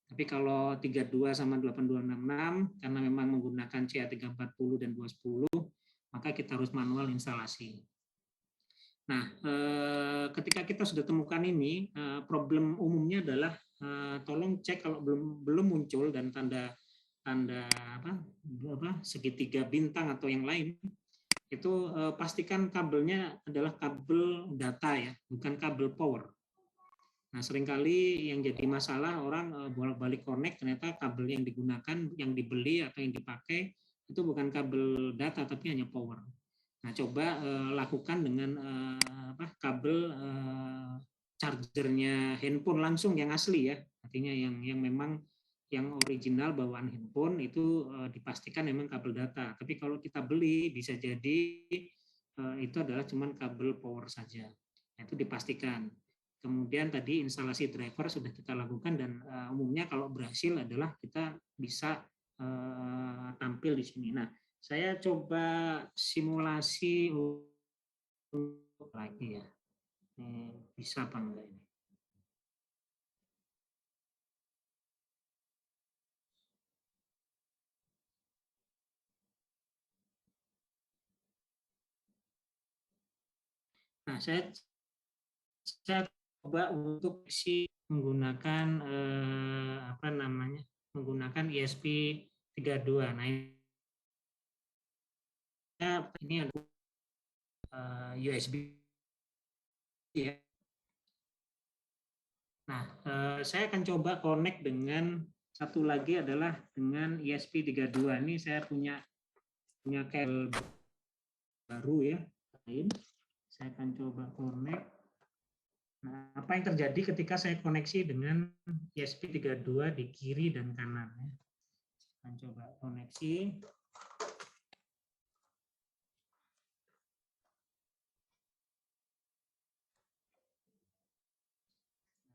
Tapi kalau 32 sama 8266 karena memang menggunakan CA340 dan 210, maka kita harus manual instalasi. Nah, ketika kita sudah temukan ini, problem umumnya adalah tolong cek kalau belum muncul dan tanda segitiga bintang atau yang lain, itu pastikan kabelnya adalah kabel data ya, bukan kabel power. Nah, seringkali yang jadi masalah orang bolak-balik connect, ternyata kabel yang digunakan, yang dibeli atau yang dipakai itu bukan kabel data tapi hanya power. Nah, coba lakukan dengan kabel chargernya handphone langsung yang asli ya, artinya yang memang yang original bawaan handphone itu dipastikan memang kabel data. Tapi kalau kita beli bisa jadi itu adalah cuman kabel power saja. Nah, itu dipastikan. Kemudian tadi instalasi driver sudah kita lakukan dan umumnya kalau berhasil adalah kita bisa tampil di sini. Nah, saya coba simulasi lagi ya. Ini bisa apa enggak ini? Nah, saya coba untuk menggunakan menggunakan ESP32. Nah, ini ada USB ya. Nah, saya akan coba connect dengan satu lagi adalah dengan ESP32. Ini saya punya kabel baru ya. Saya akan coba connect. Nah, apa yang terjadi ketika saya koneksi dengan ESP32 di kiri dan kanan ya. Saya akan coba koneksi.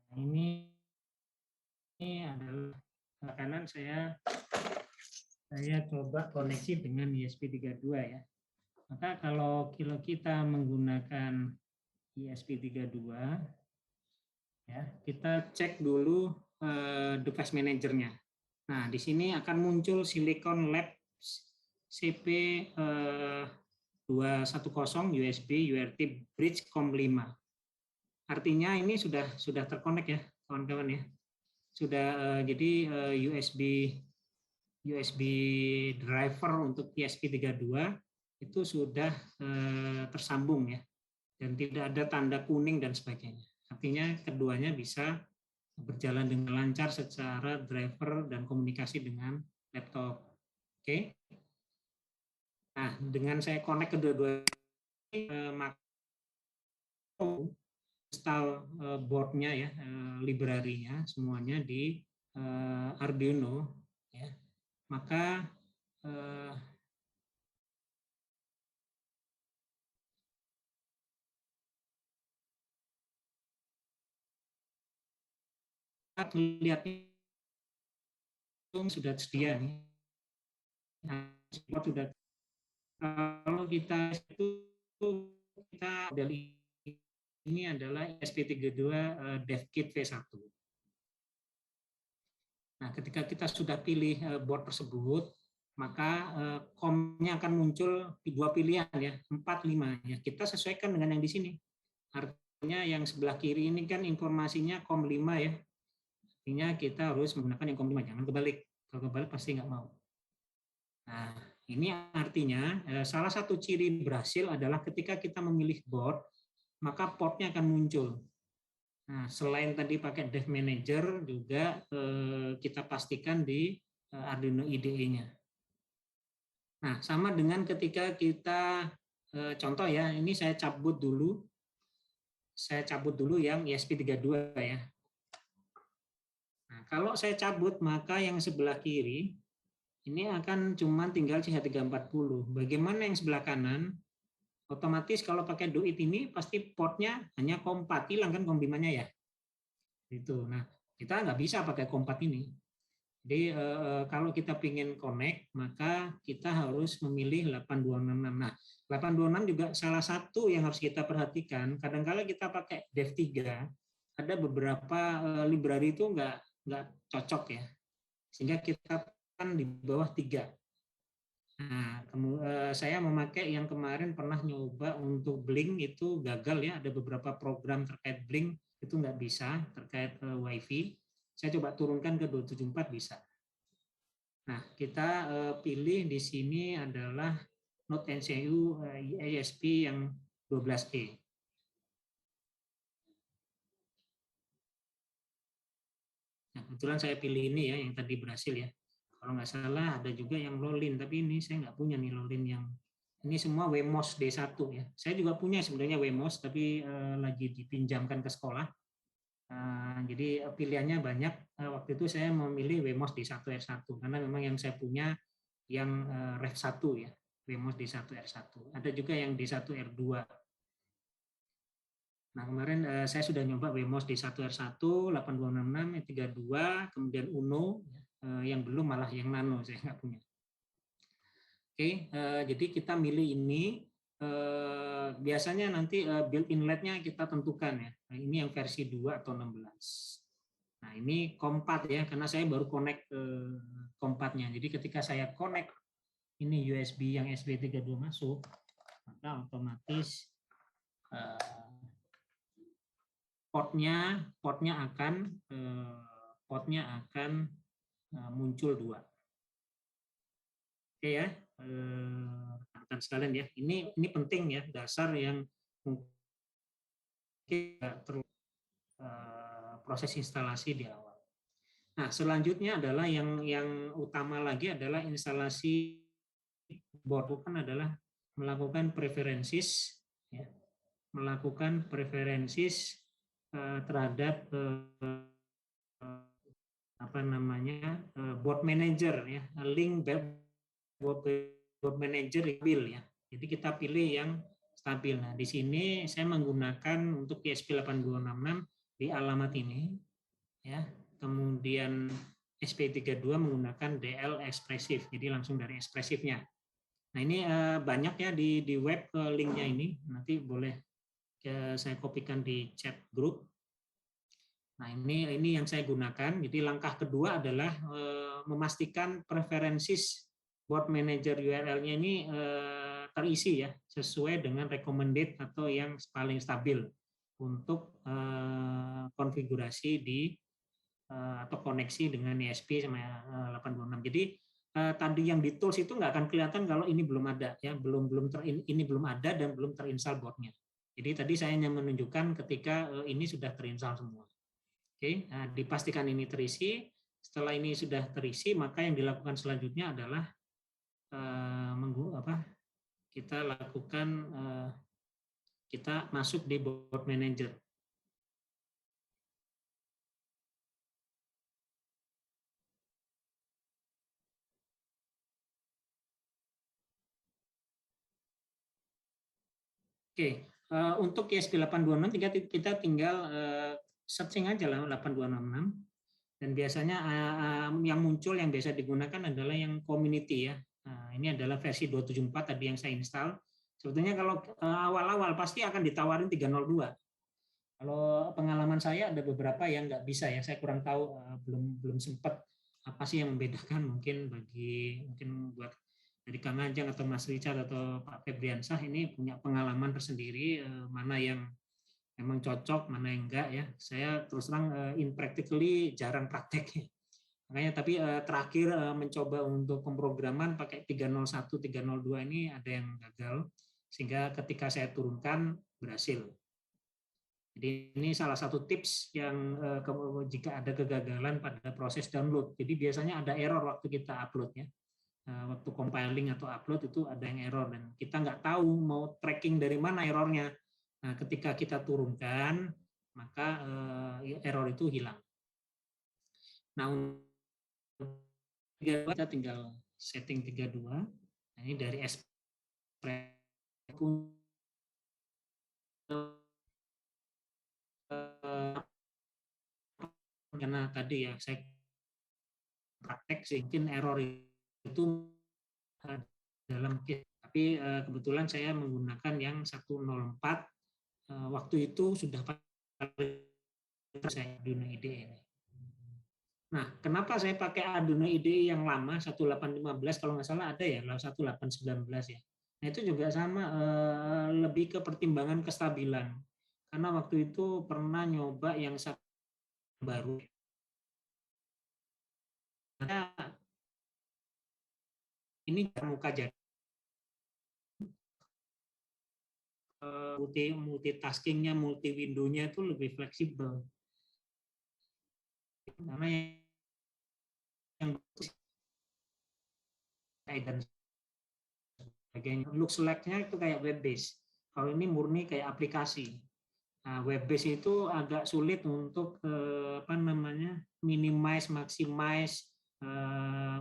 Nah, ini adalah kanan saya coba koneksi dengan ESP32 ya. Maka kalau kita menggunakan ESP32 ya, kita cek dulu device manajernya. Nah, di sini akan muncul Silicon Lab CP 210 USB UART Bridge COM5. Artinya ini sudah terkonek ya, kawan-kawan ya. Sudah jadi USB driver untuk ESP32 itu sudah tersambung ya, dan tidak ada tanda kuning dan sebagainya. Artinya keduanya bisa berjalan dengan lancar secara driver dan komunikasi dengan laptop. Oke. Nah, dengan saya connect kedua-duanya, maka install boardnya ya, library-nya semuanya di Arduino ya. Maka lihatnya sudah sedia nih. Nah, sudah kalau kita itu kita dari ini adalah ESP32 DevKit V1. Nah, ketika kita sudah pilih board tersebut, maka COM-nya akan muncul di dua pilihan ya, 4, 5 ya. Kita sesuaikan dengan yang di sini. Artinya yang sebelah kiri ini kan informasinya COM5 ya. Artinya kita harus menggunakan yang COM5, jangan kebalik. Kalau kebalik pasti nggak mau. Nah, ini artinya salah satu ciri berhasil adalah ketika kita memilih board, maka portnya akan muncul. Nah, selain tadi pakai Dev Manager, juga kita pastikan di Arduino IDE-nya. Nah, sama dengan ketika kita, contoh ya, ini saya cabut dulu yang ESP32 ya. Nah, kalau saya cabut, maka yang sebelah kiri, ini akan cuma tinggal CH340. Bagaimana yang sebelah kanan? Otomatis kalau pakai duit ini pasti portnya hanya COM4, hilang kan COM5-nya ya. Itu. Nah, kita nggak bisa pakai COM4 ini. Jadi kalau kita ingin connect, maka kita harus memilih 8266. Nah, 826 juga salah satu yang harus kita perhatikan. Kadang-kala kita pakai Dev3, ada beberapa library itu nggak cocok ya, sehingga kita kan di bawah 3. Nah, saya memakai yang kemarin pernah nyoba untuk Blink itu gagal ya, ada beberapa program terkait Blink itu nggak bisa terkait WiFi. Saya coba turunkan ke 274 bisa. Nah, kita pilih di sini adalah Node MCU ISP yang 12E. Nah, kebetulan saya pilih ini ya, yang tadi berhasil ya. Kalau nggak salah ada juga yang Lolin, tapi ini saya nggak punya nih Lolin yang ini semua Wemos D1 ya. Saya juga punya sebenarnya Wemos, tapi lagi dipinjamkan ke sekolah. Jadi pilihannya banyak. Waktu itu saya memilih Wemos D1 R1 karena memang yang saya punya yang Rev 1 ya, Wemos D1 R1. Ada juga yang D1 R2. Nah, kemarin saya sudah nyoba Wemos D1R1, 8266, 32, kemudian Uno, yang belum malah yang Nano, saya nggak punya. Oke, jadi kita milih ini, biasanya nanti build inletnya kita tentukan ya. Nah, ini yang versi 2 atau 16. Nah, ini kompat ya, karena saya baru connect kompatnya. Jadi ketika saya connect ini USB yang SB32 masuk, maka otomatis portnya akan muncul 2. Oke ya, rekan sekalian ya. Ini penting ya, dasar yang mungkin proses instalasi di awal. Nah, selanjutnya adalah yang utama lagi adalah instalasi board. Bukan adalah melakukan preferences ya, melakukan preferences terhadap board manager ya, link board manager stabil ya. Jadi kita pilih yang stabil. Nah, di sini saya menggunakan untuk ESP8266 di alamat ini ya. Kemudian SP32 menggunakan DL ekspresif. Jadi langsung dari ekspresifnya. Nah, ini banyak ya di web linknya ini. Nanti boleh saya kopikan di chat grup. Nah, ini yang saya gunakan. Jadi langkah kedua adalah memastikan preferences board manager URL-nya ini terisi ya, sesuai dengan recommended atau yang paling stabil untuk konfigurasi di atau koneksi dengan ISP sama 826. Jadi tadi yang di tools itu nggak akan kelihatan kalau ini belum ada ya, ini belum ada dan belum terinstall boardnya. Jadi tadi saya hanya menunjukkan ketika ini sudah terinstall semua. Oke, nah, dipastikan ini terisi. Setelah ini sudah terisi, maka yang dilakukan selanjutnya adalah kita lakukan kita masuk di board manager. Oke, untuk ESP8266 kita tinggal searching aja lah 8266. Dan biasanya yang muncul yang biasa digunakan adalah yang community ya. Nah, ini adalah versi 274 tadi yang saya install. Sebetulnya kalau awal-awal pasti akan ditawarin 302. Kalau pengalaman saya ada beberapa yang nggak bisa ya. Saya kurang tahu, belum sempat apa sih yang membedakan mungkin buat dari Kang Ajeng atau Mas Richard atau Pak Febriansah ini punya pengalaman tersendiri mana yang memang cocok, mana yang enggak ya. Saya terus terang in practically jarang praktek ya. Makanya tapi terakhir mencoba untuk pemrograman pakai 301, 302 ini ada yang gagal. Sehingga ketika saya turunkan berhasil. Jadi ini salah satu tips yang jika ada kegagalan pada proses download. Jadi biasanya ada error waktu kita upload ya. Waktu compiling atau upload itu ada yang error dan kita nggak tahu mau tracking dari mana errornya. Nah, ketika kita turunkan, maka error itu hilang. Nah, untuk kita tinggal setting 32. Nah, ini dari karena tadi ya saya praktek sih mungkin error itu dalam case. Tapi kebetulan saya menggunakan yang 104 waktu itu sudah saya Arduino IDE ini. Nah, kenapa saya pakai Arduino IDE yang lama 1815 kalau nggak salah ada ya, 1819 ya. Nah, itu juga sama lebih ke pertimbangan kestabilan. Karena waktu itu pernah nyoba yang baru. Nah, ini muka jadi multitaskingnya, multi windownya itu lebih fleksibel. Karena yang dan sebagainya, looks like-nya itu kayak web base. Kalau ini murni kayak aplikasi. Nah, web base itu agak sulit untuk apa namanya minimize, maximize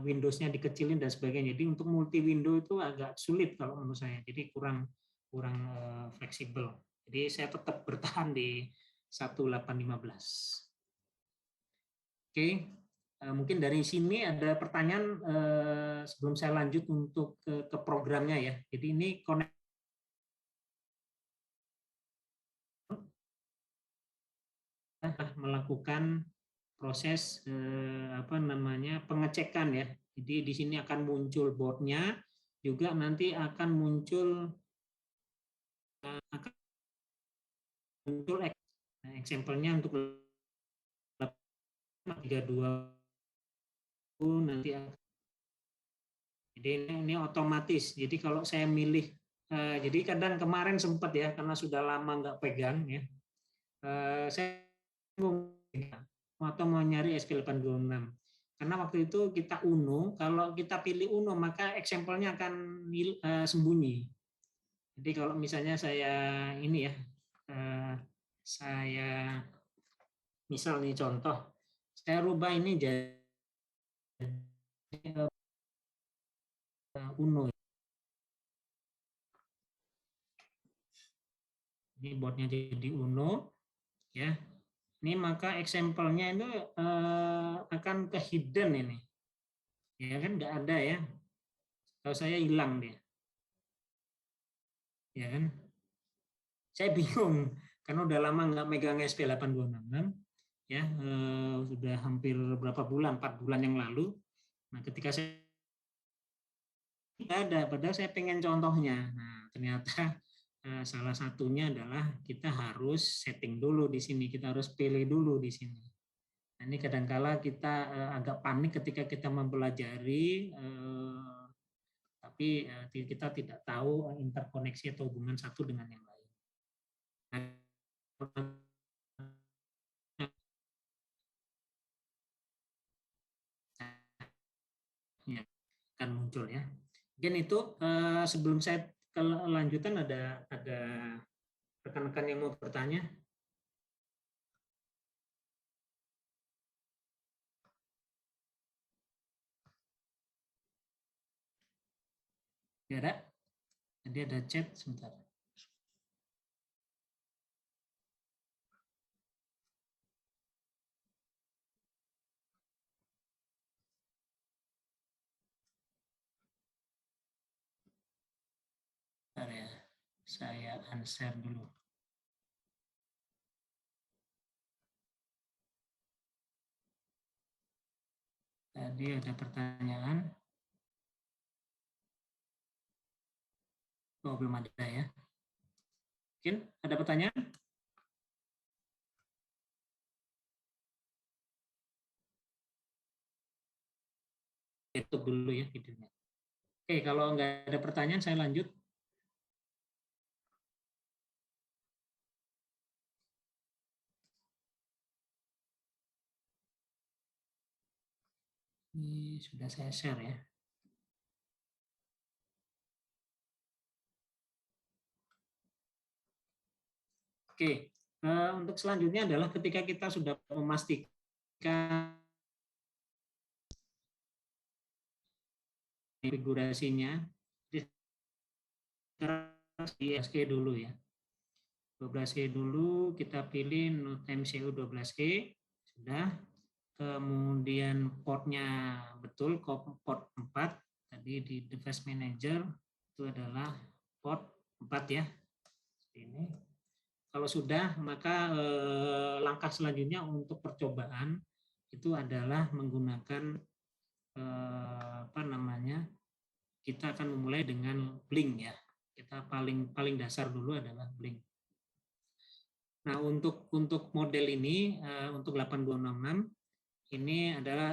Windows-nya dikecilin dan sebagainya. Jadi untuk multi window itu agak sulit kalau menurut saya. Jadi kurang kurang fleksibel. Jadi saya tetap bertahan di 1815. Oke, mungkin dari sini ada pertanyaan sebelum saya lanjut untuk ke programnya ya. Jadi ini connect melakukan proses apa namanya pengecekan ya. Jadi di sini akan muncul boardnya, juga nanti akan muncul example-nya untuk 32 nanti. Jadi ini otomatis. Jadi kalau saya milih, jadi kadang kemarin sempat ya karena sudah lama nggak pegang ya, saya atau mau nyari SP826. Karena waktu itu kita UNO, kalau kita pilih UNO maka example-nya akan sembunyi. Jadi kalau misalnya saya ini ya, saya misal nih contoh, saya rubah ini jadi UNO. Ini boardnya jadi UNO, ya. Ini maka example-nya itu akan ke hidden ini, ya kan nggak ada ya. Kalau saya hilang dia, ya kan. Saya bingung karena udah lama nggak megang SP826 ya, sudah hampir berapa bulan, 4 bulan yang lalu. Nah, ketika saya nggak ada, padahal saya pengen contohnya. Nah, ternyata salah satunya adalah kita harus setting dulu di sini, kita harus pilih dulu di sini. Nah, ini kadangkala kita agak panik ketika kita mempelajari, tapi kita tidak tahu interkoneksi atau hubungan satu dengan yang lain. Nah, ya, akan muncul ya. Mungkin itu sebelum saya ke lanjutan ada rekan-rekan yang mau bertanya. Ya ada. Jadi ada chat sebentar. Bentar ya. Saya unshare dulu. Tadi ada pertanyaan. Oh, belum ada ya. Mungkin ada pertanyaan? Tutup dulu ya videonya. Oke, kalau nggak ada pertanyaan saya lanjut. Ini sudah saya share ya. Oke, untuk selanjutnya adalah ketika kita sudah memastikan konfigurasinya, di SK dulu ya. 12E dulu, kita pilih Node MCU 12E, sudah. Kemudian portnya betul, port 4, tadi di device manager, itu adalah port 4 ya. Ini. Kalau sudah, maka langkah selanjutnya untuk percobaan, itu adalah menggunakan apa namanya, kita akan memulai dengan Blink ya. Kita paling dasar dulu adalah Blink. Nah, untuk model ini untuk 8266 ini adalah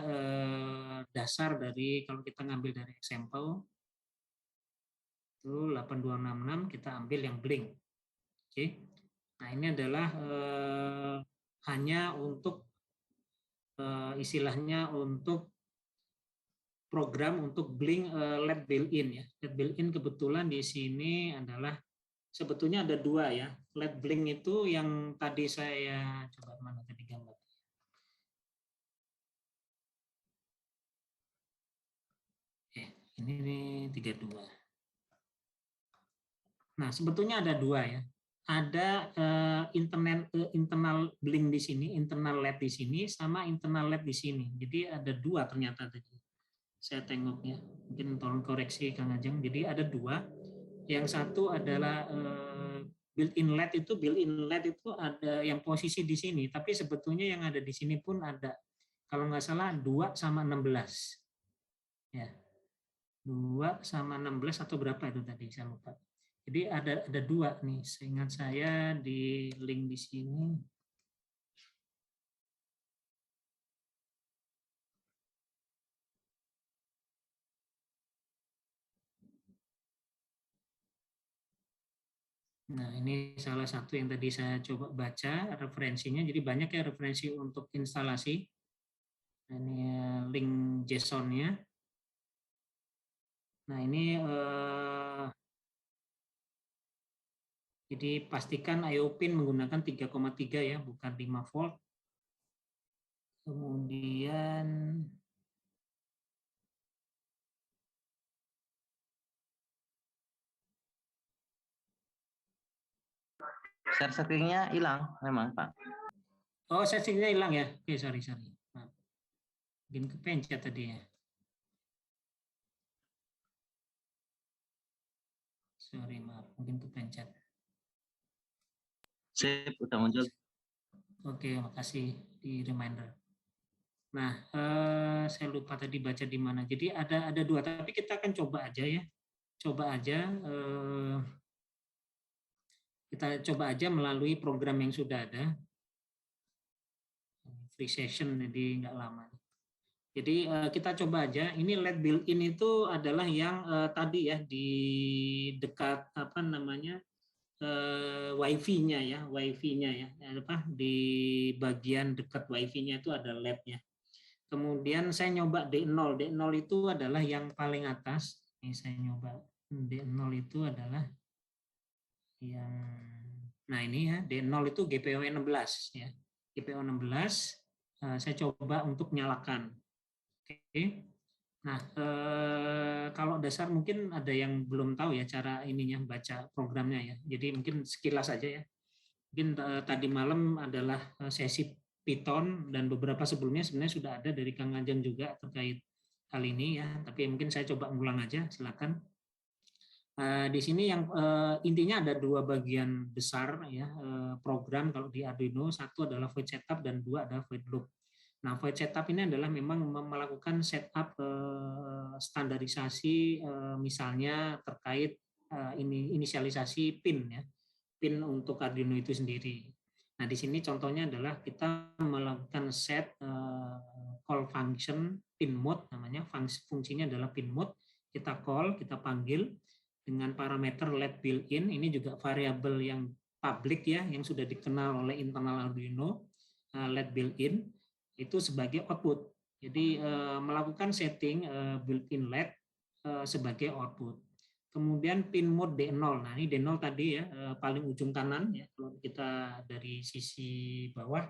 dasar dari, kalau kita ngambil dari example itu 8266 kita ambil yang Blink. Oke. Nah, ini adalah hanya untuk istilahnya untuk program untuk Blink LED built-in ya. LED built-in kebetulan di sini adalah sebetulnya ada dua ya. LED Blink itu yang tadi saya coba mana tadi gambar. Ini nih 32. Nah, sebetulnya ada dua ya. Ada internal Blink di sini, internal LED di sini, sama internal LED di sini. Jadi ada dua ternyata tadi. Saya tengok ya. Mungkin tolong koreksi Kang Ajeng. Jadi ada dua. Yang satu adalah built-in LED itu, built-in LED itu ada yang posisi di sini, tapi sebetulnya yang ada di sini pun ada. Kalau nggak salah 2 sama 16. Ya. 2 sama 16 atau berapa itu tadi saya lupa. Jadi ada dua nih, seingat saya di link di sini. Nah, ini salah satu yang tadi saya coba baca referensinya. Jadi banyak ya referensi untuk instalasi. Ini link JSON-nya. Nah, ini jadi pastikan IO pin menggunakan 3,3 ya, bukan 5 volt. Kemudian share settingnya hilang memang Pak. oh, settingnya hilang ya. Oke, sorry. Nah, mungkin kepencet tadi ya. Sorry, maaf, mungkin kepencet. Sip, udah muncul. Oke, makasih di reminder. Nah, saya lupa tadi baca di mana. Jadi ada dua, tapi kita akan coba aja ya. Kita coba aja melalui program yang sudah ada. Free session, jadi nggak lama. Jadi kita coba aja. Ini LED built-in itu adalah yang tadi ya di dekat apa namanya WiFi-nya ya, WiFi-nya ya, apa di bagian dekat WiFi-nya itu ada LED-nya. Kemudian saya nyoba D0. D0 itu adalah yang paling atas. Ini saya nyoba D0 itu adalah yang, nah ini ya D0 itu GPO 16 ya. GPO 16 saya coba untuk nyalakan. Oke. Nah, kalau dasar mungkin ada yang belum tahu ya cara ininya baca programnya ya. Jadi mungkin sekilas aja ya. Mungkin tadi malam adalah sesi Python dan beberapa sebelumnya sebenarnya sudah ada dari Kang Ajeng juga terkait hal ini ya. Tapi mungkin saya coba ngulang aja, silakan. Di sini yang intinya ada dua bagian besar ya program kalau di Arduino. Satu adalah void setup dan dua adalah void loop. Nah, void setup ini adalah memang melakukan setup standarisasi misalnya terkait inisialisasi pin ya, pin untuk Arduino itu sendiri. Nah, di sini contohnya adalah kita melakukan set call function pin mode namanya, fungsinya adalah pin mode. Kita call, kita panggil dengan parameter LED built-in. Ini juga variabel yang public ya, yang sudah dikenal oleh internal Arduino, LED built-in itu sebagai output. Jadi melakukan setting built-in LED sebagai output. Kemudian pin mode D0. Nah, ini D0 tadi ya paling ujung kanan ya. Kalau kita dari sisi bawah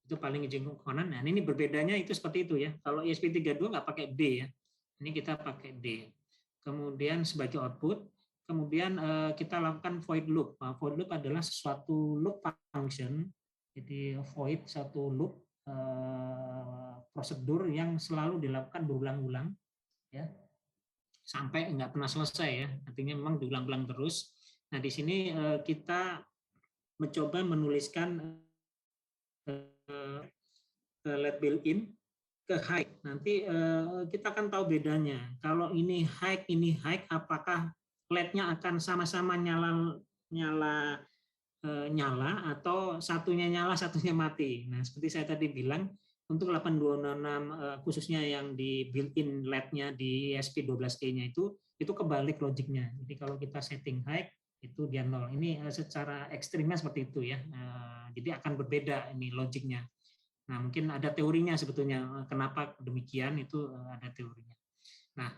itu paling ujung kanan. Nah, ini berbedanya itu seperti itu ya. Kalau ESP32 nggak pakai D ya. Ini kita pakai D. Kemudian sebagai output, kemudian kita lakukan void loop. Nah, void loop adalah suatu loop function. Jadi void satu loop prosedur yang selalu dilakukan berulang-ulang ya sampai nggak pernah selesai ya, artinya memang diulang-ulang terus. Nah, di sini kita mencoba menuliskan LED built-in ke high. Nanti kita akan tahu bedanya. Kalau ini high, apakah LED-nya akan sama-sama nyala nyala nyala atau satunya nyala, satunya mati. Nah, seperti saya tadi bilang, untuk 8266 khususnya yang di built-in LED-nya di ESP12E-nya itu kebalik logiknya. Jadi kalau kita setting high itu dia 0. Ini secara ekstrimnya seperti itu ya. Jadi akan berbeda ini logiknya. Nah, mungkin ada teorinya sebetulnya kenapa demikian, itu ada teorinya. Nah,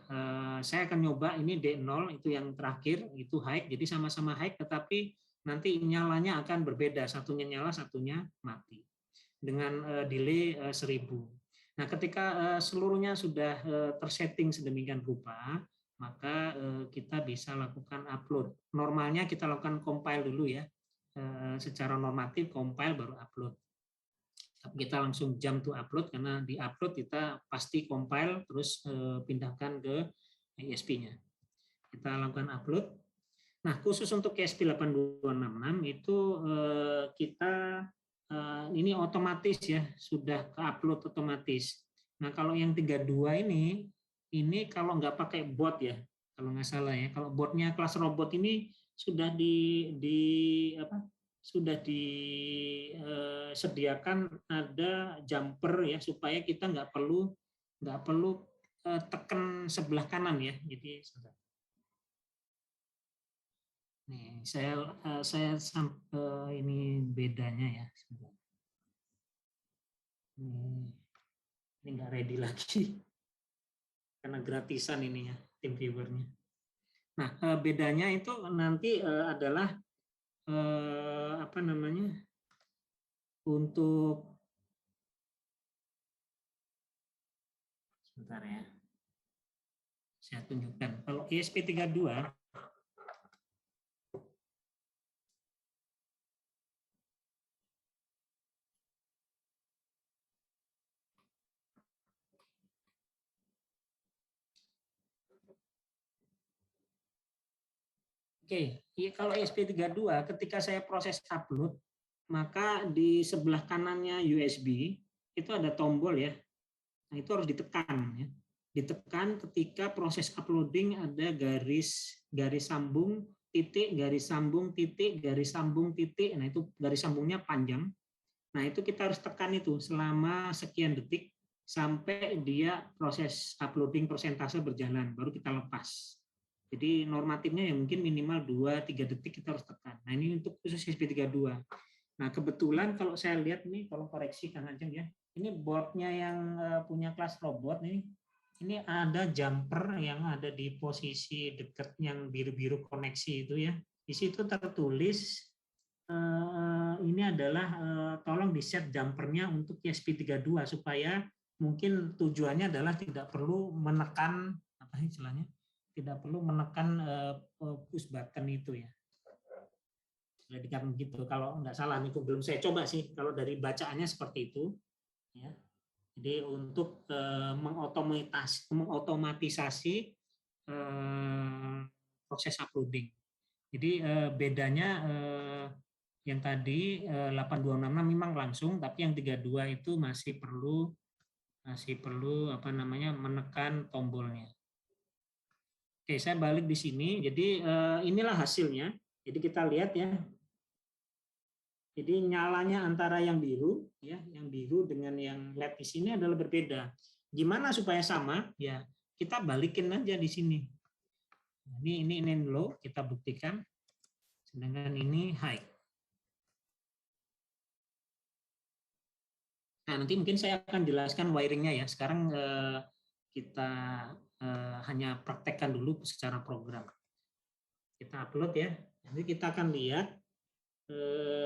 saya akan nyoba ini D0 itu yang terakhir, itu high, jadi sama-sama high tetapi nanti nyalanya akan berbeda, satunya nyala, satunya mati dengan delay 1000. Nah, ketika seluruhnya sudah tersetting sedemikian rupa, maka kita bisa lakukan upload. Normalnya kita lakukan compile dulu ya, secara normatif compile baru upload. Tapi kita langsung jump to upload karena di upload kita pasti compile terus pindahkan ke ESP-nya. Kita lakukan upload. Nah, khusus untuk ESP 8266 itu kita ini otomatis ya, sudah ke upload otomatis. Nah, kalau yang 32 ini kalau nggak pakai bot ya, kalau nggak salah ya, kalau botnya kelas robot ini sudah di apa? Sudah disediakan ada jumper ya supaya kita nggak perlu tekan sebelah kanan ya. Jadi nih saya ini bedanya ya. Ini nggak ready lagi karena gratisan ininya tim viewernya. Nah, bedanya itu nanti adalah apa namanya, untuk sebentar ya, saya tunjukkan. Kalau ESP32 Oke, kalau ESP32 ketika saya proses upload, maka di sebelah kanannya USB itu ada tombol ya. Nah, itu harus ditekan ya. Ditekan ketika proses uploading ada garis sambung titik, garis sambung titik, garis sambung titik. Nah, itu garis sambungnya panjang. Nah, itu kita harus tekan itu selama sekian detik sampai dia proses uploading persentase berjalan, baru kita lepas. Jadi normatifnya ya mungkin minimal 2-3 detik kita harus tekan. Nah, ini untuk khusus SP32. Nah, kebetulan kalau saya lihat nih, tolong koreksi Kang Ajeng ya. Ini boardnya yang punya kelas robot nih, ini ada jumper yang ada di posisi dekat yang biru-biru koneksi itu ya. Di situ tertulis ini adalah tolong di set jumpernya untuk ESP32 supaya mungkin tujuannya adalah tidak perlu menekan apa istilahnya, tidak perlu menekan push button itu ya. Jadi kan gitu, kalau nggak salah nih belum saya coba sih, kalau dari bacaannya seperti itu ya. Jadi untuk mengotomatisasi proses uploading. Jadi bedanya yang tadi 8266 memang langsung, tapi yang 32 itu masih perlu apa namanya, menekan tombolnya. Oke, saya balik di sini. Jadi inilah hasilnya. Jadi kita lihat ya. Jadi nyalanya antara yang biru ya, yang biru dengan yang LED di sini adalah berbeda. Gimana supaya sama? Ya, kita balikin aja di sini. Ini low, kita buktikan. Sedangkan ini high. Nah, nanti mungkin saya akan jelaskan wiringnya ya. Sekarang kita hanya praktekkan dulu secara program. Kita upload ya. Nanti kita akan lihat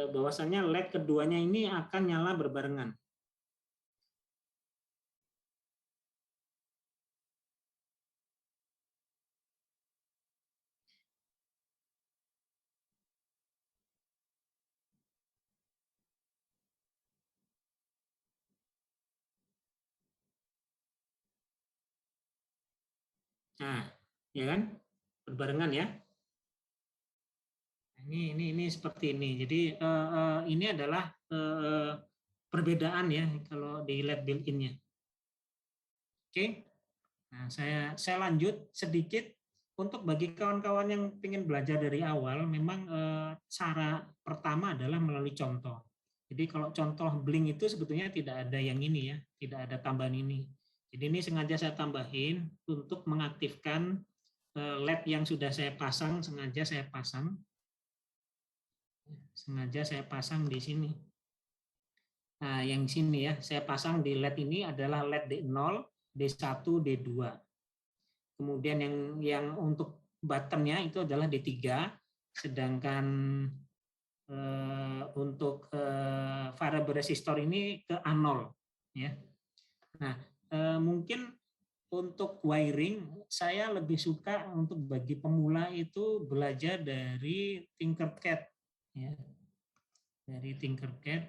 bahwasannya LED keduanya ini akan nyala berbarengan. Nah, ya kan? Berbarengan ya. Ini seperti ini. Jadi ini adalah perbedaan ya kalau di LED built-in-nya. Oke. Nah, saya lanjut sedikit untuk bagi kawan-kawan yang ingin belajar dari awal, memang cara pertama adalah melalui contoh. Jadi kalau contoh Blink itu sebetulnya tidak ada yang ini ya, tidak ada tambahan ini. Jadi ini sengaja saya tambahin untuk mengaktifkan LED yang sudah saya pasang, sengaja saya pasang di sini. Nah, yang sini ya, saya pasang di LED ini adalah LED D0, D1, D2. Kemudian yang untuk buttonnya itu adalah D3, sedangkan untuk variable resistor ini ke A0 ya. Nah, mungkin untuk wiring saya lebih suka untuk bagi pemula itu belajar dari Tinkercad ya. Dari Tinkercad.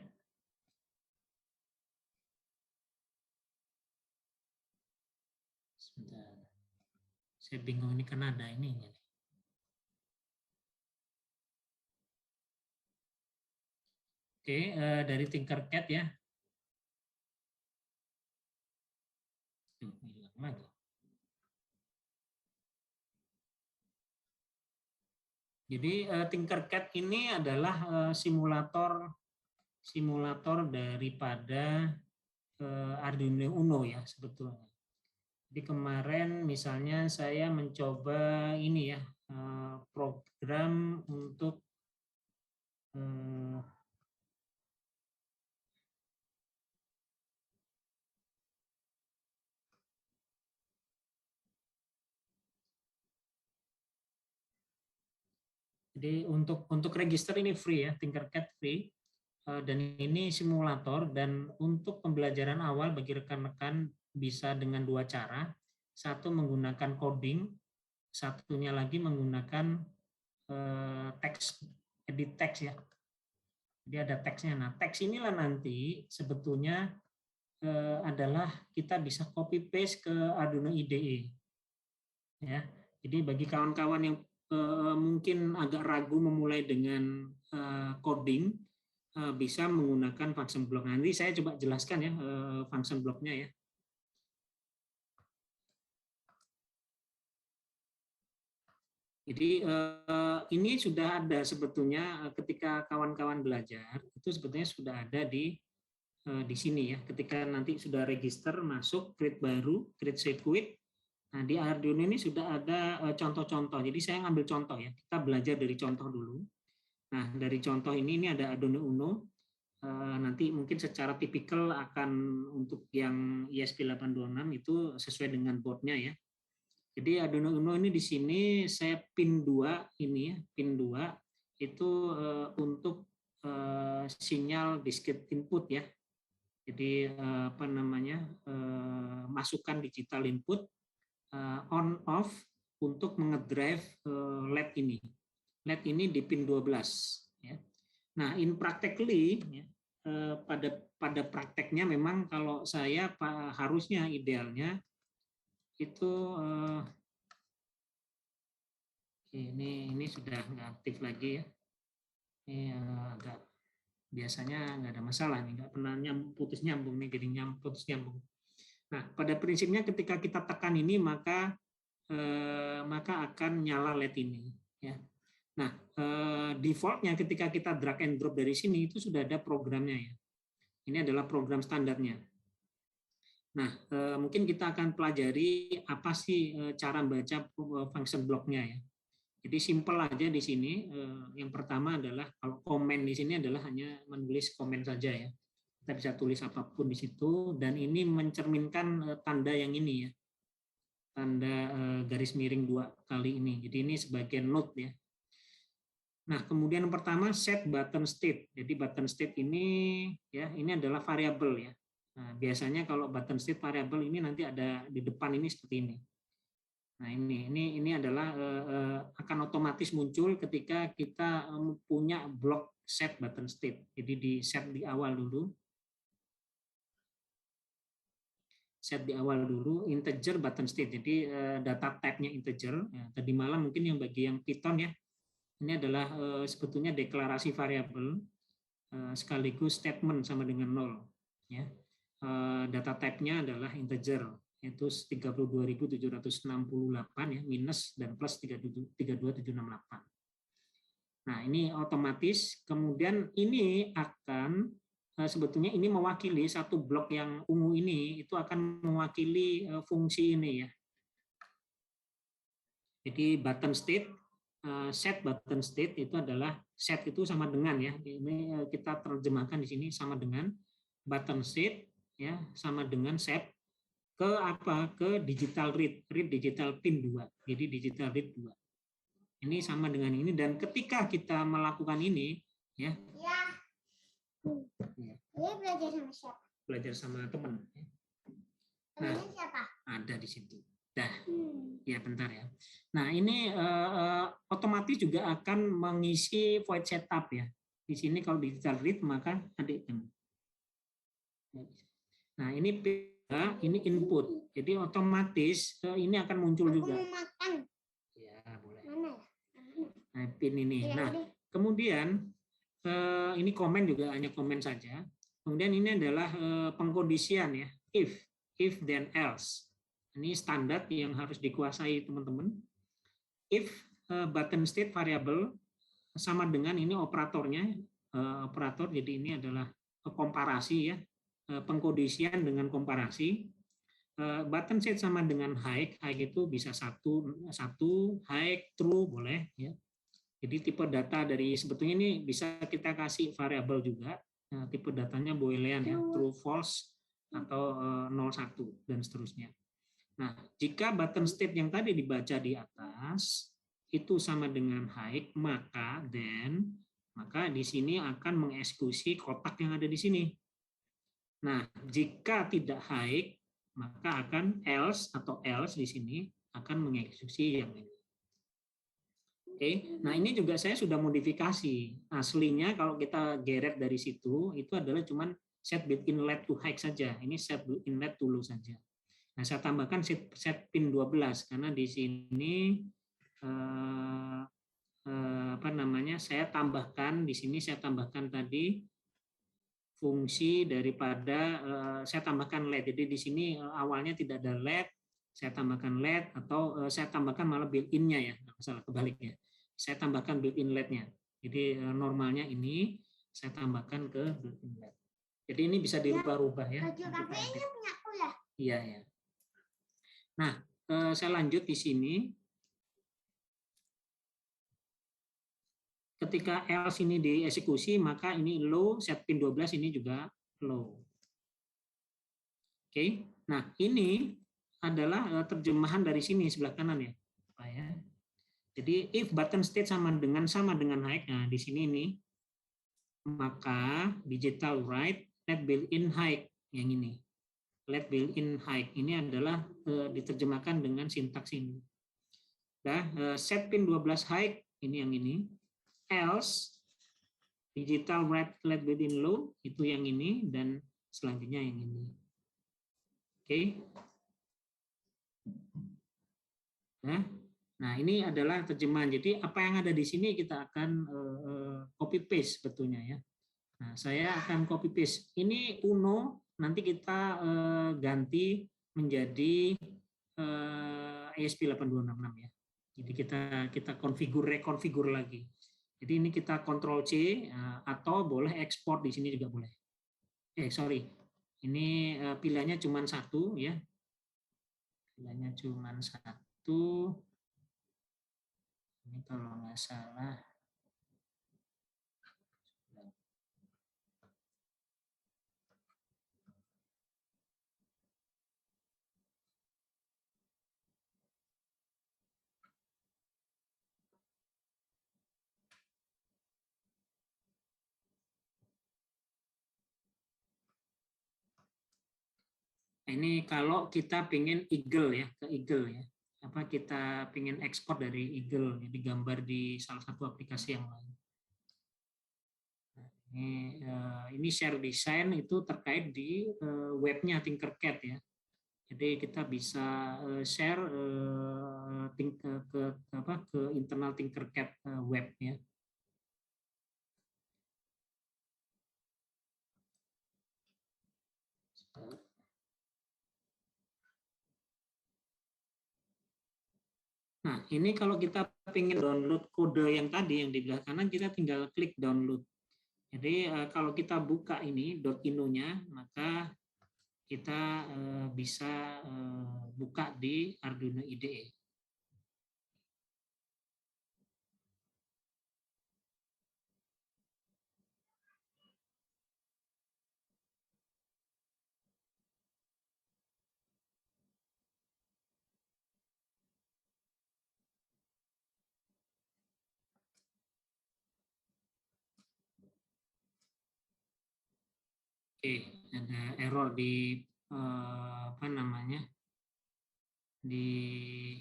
Sebentar. Saya bingung ini karena ada ininya. Oke, dari Tinkercad ya. Hilang lagi. Jadi Tinkercad ini adalah simulator daripada Arduino Uno ya sebetulnya. Jadi kemarin misalnya saya mencoba ini ya program untuk jadi untuk register ini free ya, Tinkercad free. Dan ini simulator, dan untuk pembelajaran awal bagi rekan-rekan bisa dengan dua cara. Satu menggunakan coding, satunya lagi menggunakan teks, edit teks ya. Jadi ada teksnya. Nah, teks inilah nanti sebetulnya adalah kita bisa copy paste ke Arduino IDE. Ya. Jadi bagi kawan-kawan yang mungkin agak ragu memulai dengan coding, bisa menggunakan function block. Nanti saya coba jelaskan ya function blocknya ya. Jadi ini sudah ada sebetulnya ketika kawan-kawan belajar, itu sebetulnya sudah ada di sini ya. Ketika nanti sudah register masuk create baru, create circuit. Nah, di Arduino ini sudah ada contoh-contoh. Jadi saya ngambil contoh ya. Kita belajar dari contoh dulu. Nah, dari contoh ini ada Arduino Uno. Nanti mungkin secara tipikal akan untuk yang ESP826 itu sesuai dengan boardnya ya. Jadi Arduino Uno ini di sini saya pin 2 ini ya, pin 2 itu untuk sinyal discrete input ya. Jadi apa namanya masukan digital input on off untuk mengedrive LED ini. LED ini di pin 12 ya. Nah, in practically ya, pada prakteknya memang kalau saya harusnya idealnya itu ini sudah nggak aktif lagi ya. Ini agak biasanya nggak ada masalah nih, nggak pernah putus nyambung nih, jadi putus nyambung. Nah, pada prinsipnya ketika kita tekan ini maka akan nyala LED ini ya. Nah, defaultnya ketika kita drag and drop dari sini itu sudah ada programnya ya. Ini adalah program standarnya. Nah, mungkin kita akan pelajari apa sih cara baca function block-nya ya. Jadi simple aja di sini. Yang pertama adalah kalau komen di sini adalah hanya menulis komen saja ya. Kita bisa tulis apapun di situ, dan ini mencerminkan tanda yang ini ya. Tanda garis miring 2 kali ini. Jadi ini sebagai note ya. Nah, kemudian yang pertama set button state. Jadi button state ini ya, ini adalah variabel ya. Nah, biasanya kalau button state variabel ini nanti ada di depan ini seperti ini. Nah, ini adalah akan otomatis muncul ketika kita punya blok set button state. Jadi di set di awal dulu. Set di awal dulu integer button state. Jadi data type-nya integer. Ya, tadi malam mungkin yang bagi yang Python ya. Ini adalah sebetulnya deklarasi variabel sekaligus statement sama dengan 0 ya. Data type-nya adalah integer yaitu 32.768 ya, minus dan plus 32.768. Nah, ini otomatis. Kemudian ini akan sebetulnya ini mewakili satu blok yang ungu ini, itu akan mewakili fungsi ini ya. Jadi button state, set button state itu adalah set itu sama dengan ya. Ini kita terjemahkan di sini sama dengan button state ya, sama dengan set ke apa? Ke digital read digital pin 2. Jadi digital read 2. Ini sama dengan ini, dan ketika kita melakukan ini ya. Ya. Dia belajar sama siapa? Belajar sama teman. Nah, siapa? Ada di situ. Dah. Ya, bentar ya. Nah, ini otomatis juga akan mengisi void setup ya. Di sini kalau digital read maka adik. Nah, ini input. Jadi otomatis ini akan muncul juga. Ya, boleh. Nah, pin ini. Nah, kemudian ini komen juga hanya komen saja. Kemudian ini adalah pengkondisian ya. If then else. Ini standar yang harus dikuasai teman-teman. If button state variable sama dengan ini operatornya, operator. Jadi ini adalah komparasi ya, pengkondisian dengan komparasi. Button state sama dengan high itu bisa satu, high, true boleh ya. Jadi tipe data dari sebetulnya ini bisa kita kasih variabel juga. Nah, tipe datanya Boolean ya, true, false atau 01 dan seterusnya. Nah, jika button state yang tadi dibaca di atas itu sama dengan high, maka di sini akan mengeksekusi kotak yang ada di sini. Nah, jika tidak high, maka akan else di sini akan mengeksekusi yang ini. Oke, nah ini juga saya sudah modifikasi. Aslinya kalau kita geret dari situ itu adalah cuman set bit inlet to high saja. Ini set bit inlet to low saja. Nah, saya tambahkan set pin 12 karena di sini saya tambahkan tadi fungsi daripada saya tambahkan LED. Jadi di sini awalnya tidak ada LED, saya tambahkan LED atau saya tambahkan malah built-in-nya ya, masalah kebaliknya. Saya tambahkan built-in LED-nya. Jadi normalnya ini saya tambahkan ke built-in LED. Jadi ini bisa dirubah-rubah ya. Baju ini punya aku ya? Iya ya. Nah, saya lanjut di sini. Ketika else ini dieksekusi, maka ini low, set pin 12 ini juga low. Oke, nah ini adalah terjemahan dari sini sebelah kanan ya, Pak ya. Jadi if button state sama dengan high, nah di sini ini, maka digital write let built-in high yang ini. Let built-in high ini adalah diterjemahkan dengan sintaks ini. Nah, set pin 12 high ini yang ini. Else digital write let built-in low itu yang ini, dan selanjutnya yang ini. Oke. Nah, ini adalah terjemahan. Jadi apa yang ada di sini kita akan copy paste sebetulnya ya. Nah, saya akan copy paste. Ini Uno nanti kita ganti menjadi ESP8266 ya. Jadi kita rekonfigur lagi. Jadi ini kita Ctrl C atau boleh ekspor di sini juga boleh. Ini pilihannya cuma satu ya. Pilihannya cuma satu. Ini kalau nggak salah. Ini kalau kita pengen Eagle ya, ke Eagle ya. Apa kita pengen ekspor dari Eagle, jadi gambar di salah satu aplikasi yang lain. Nah, ini share design itu terkait di webnya Tinkercad ya. Jadi kita bisa share ke internal Tinkercad web ya. Nah, ini kalau kita ingin download kode yang tadi yang di belah kanan, kita tinggal klik download. Jadi kalau kita buka ini .ino-nya, maka kita bisa buka di Arduino IDE. Oke, ada error di apa namanya, di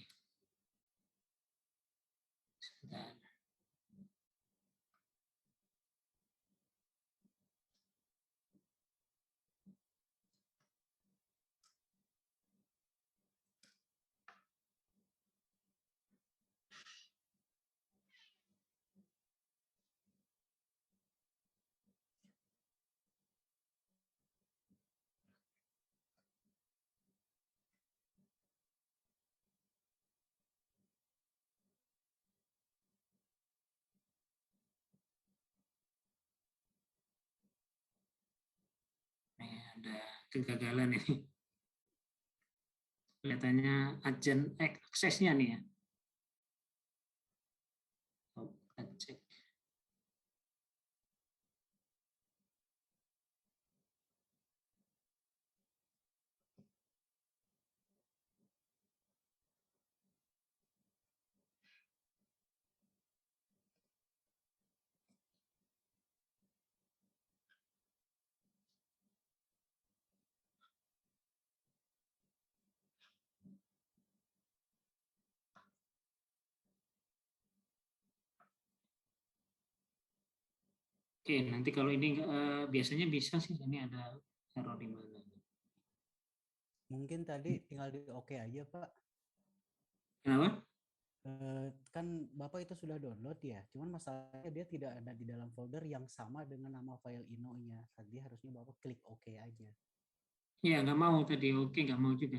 sebentar. Ada kegagalan ini. Kelihatannya agent aksesnya nih ya. Kita cek. Oke, nanti kalau ini biasanya bisa sih, ini ada error di mana. Mungkin tadi tinggal di oke aja, Pak. Kenapa? Kan Bapak itu sudah download ya, cuman masalahnya dia tidak ada di dalam folder yang sama dengan nama file ino-nya. Tadi harusnya Bapak klik oke aja. Ya, nggak mau tadi. Oke, nggak mau juga.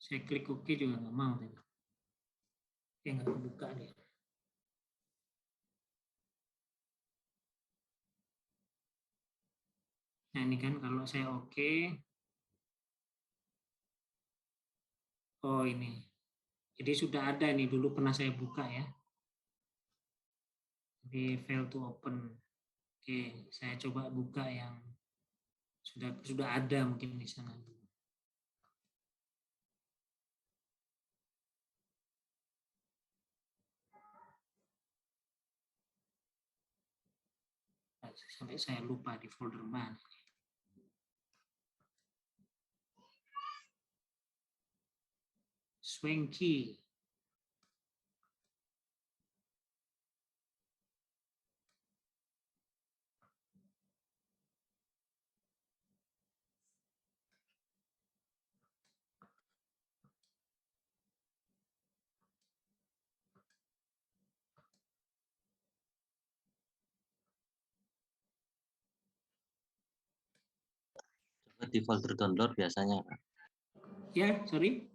Saya klik oke juga nggak mau tadi. Oke, nggak kebuka dia. Nah, ini kan kalau saya oke. Oh, ini. Jadi sudah ada nih, dulu pernah saya buka ya. Di fail to open. Oke, saya coba buka yang sudah ada mungkin di sana. Sampai saya lupa di folder mana. Swanky. Coba di folder download biasanya, Pak. Ya, sorry.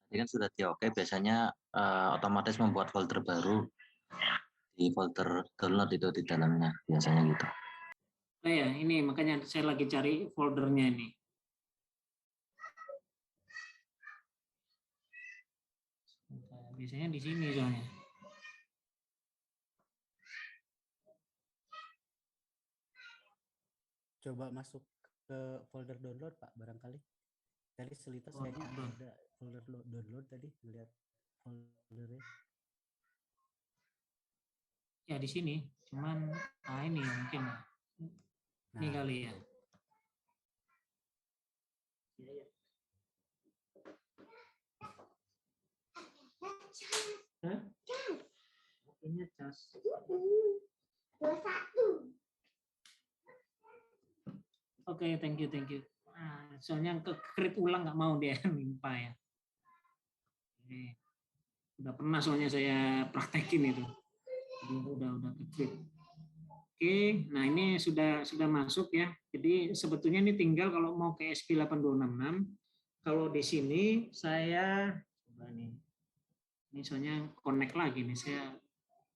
Tadi kan sudah di oke, biasanya otomatis membuat folder baru di folder download itu di dalamnya, biasanya gitu. Nah ya, ini makanya saya lagi cari foldernya ini. Biasanya di sini soalnya. Coba masuk ke folder download, Pak, barangkali. Tadi selitas kayaknya ada folder download tadi, lihat foldernya. Ya di sini, cuman ini mungkin ini kali ya. Hah? Ini cas. 21. Oke, thank you. Soalnya ke-create ulang nggak mau dia lupa ya. Oke. Udah pernah soalnya saya praktekin itu. Udah ke-create. Oke, nah ini sudah masuk ya. Jadi sebetulnya ini tinggal kalau mau ke SP8266, kalau di sini saya coba nih, ini soalnya connect lagi nih, saya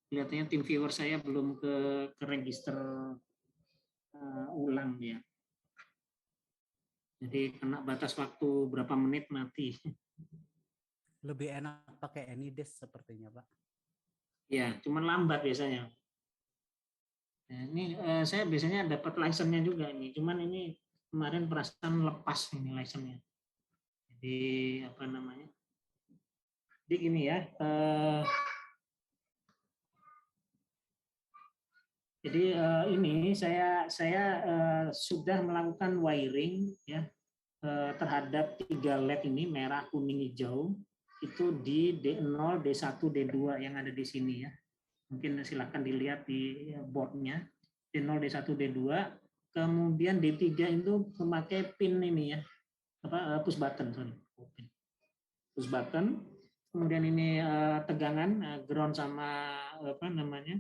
kelihatannya tim viewer saya belum ke register ulang dia. Jadi kena batas waktu berapa menit mati. Lebih enak pakai AnyDesk sepertinya, Pak. Ya, cuman lambat biasanya. Nah, ini saya biasanya dapat license-nya juga nih, cuman ini kemarin perasaan lepas ini license-nya. Jadi apa namanya? Jadi gini ya, jadi ini saya sudah melakukan wiring ya terhadap 3 LED ini merah, kuning, hijau itu di D0, D1, D2 yang ada di sini ya. Mungkin silakan dilihat di boardnya D0, D1, D2. Kemudian D3 itu memakai pin ini ya, push button, sorry, push button. Kemudian ini tegangan ground sama apa namanya,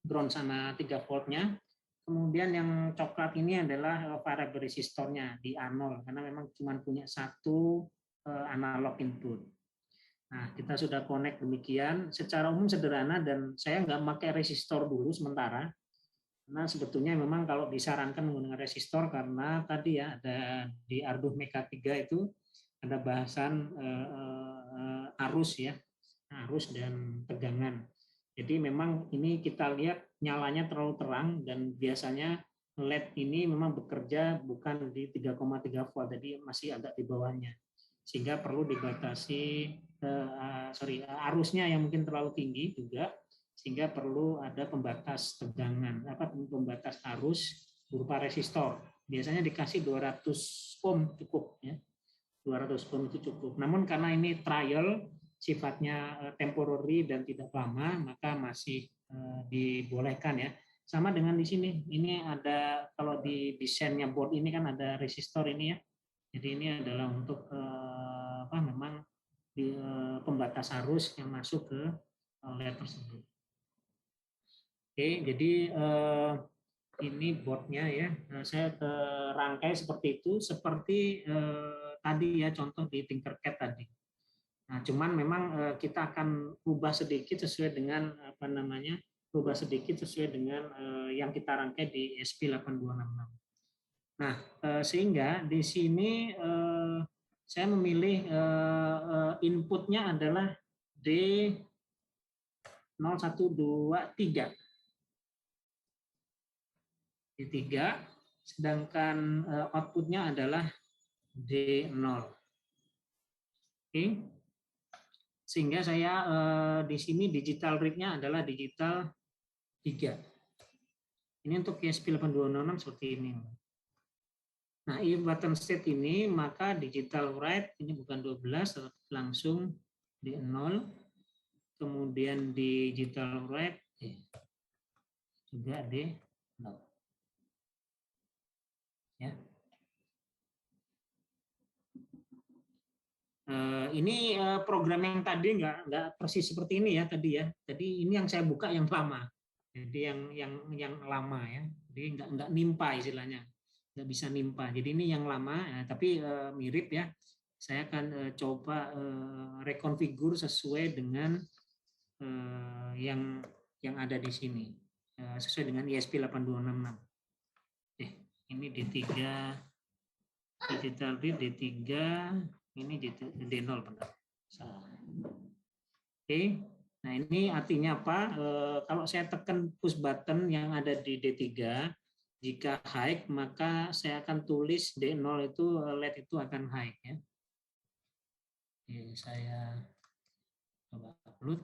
ground sama 3 voltnya. Kemudian yang coklat ini adalah variable resistornya di A0 karena memang cuma punya satu analog input. Nah, kita sudah connect demikian. Secara umum sederhana dan saya nggak pakai resistor dulu sementara. Karena sebetulnya memang kalau disarankan menggunakan resistor karena tadi ya ada di Arduino Mega 3 itu ada bahasan arus ya, arus dan tegangan. Jadi memang ini kita lihat nyalanya terlalu terang dan biasanya LED ini memang bekerja bukan di 3,3 volt, jadi masih agak di bawahnya. Sehingga perlu dibatasi arusnya yang mungkin terlalu tinggi juga, sehingga perlu ada pembatas tegangan, pembatas arus berupa resistor. Biasanya dikasih 200 ohm cukup ya. 200 ohm itu cukup. Namun karena ini trial sifatnya temporary dan tidak lama, maka masih dibolehkan ya. Sama dengan di sini. Ini ada kalau di desainnya board ini kan ada resistor ini ya. Jadi ini adalah untuk memang pembatas arus yang masuk ke LED tersebut. Oke, jadi ini boardnya ya. Saya rangkai seperti itu, seperti tadi ya contoh di Tinkercad tadi. Nah, cuman memang kita akan ubah sedikit sesuai dengan apa namanya, ubah sedikit sesuai dengan yang kita rangkai di SP8266. Nah, sehingga di sini saya memilih inputnya adalah D0123. D3, sedangkan outputnya adalah D0. Oke. Sehingga saya di sini digital read-nya adalah digital 3. Ini untuk ESP8266 seperti ini. Nah, if button state ini maka digital write ini bukan 12 langsung D0. Kemudian digital write juga D0. Ya. Ini program yang tadi nggak persis seperti ini ya tadi ya. Tadi ini yang saya buka yang lama. Jadi yang lama ya. Jadi nggak nimpa istilahnya, nggak bisa nimpa. Jadi ini yang lama, ya, tapi mirip ya. Saya akan coba rekonfigur sesuai dengan yang ada di sini, sesuai dengan ESP8266. Ini D3 digital read D3. Ini D0 benar. Oke. Nah, ini artinya apa? Kalau saya tekan push button yang ada di D3, jika high maka saya akan tulis D0 itu LED itu akan high ya. Oke, saya coba upload.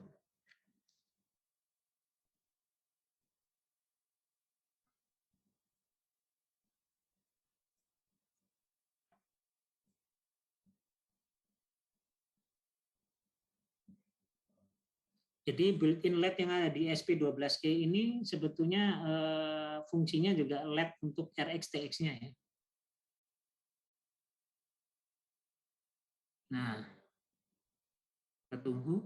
Jadi built-in LED yang ada di SP12E ini sebetulnya fungsinya juga LED untuk RX-TX-nya ya. Nah, kita tunggu.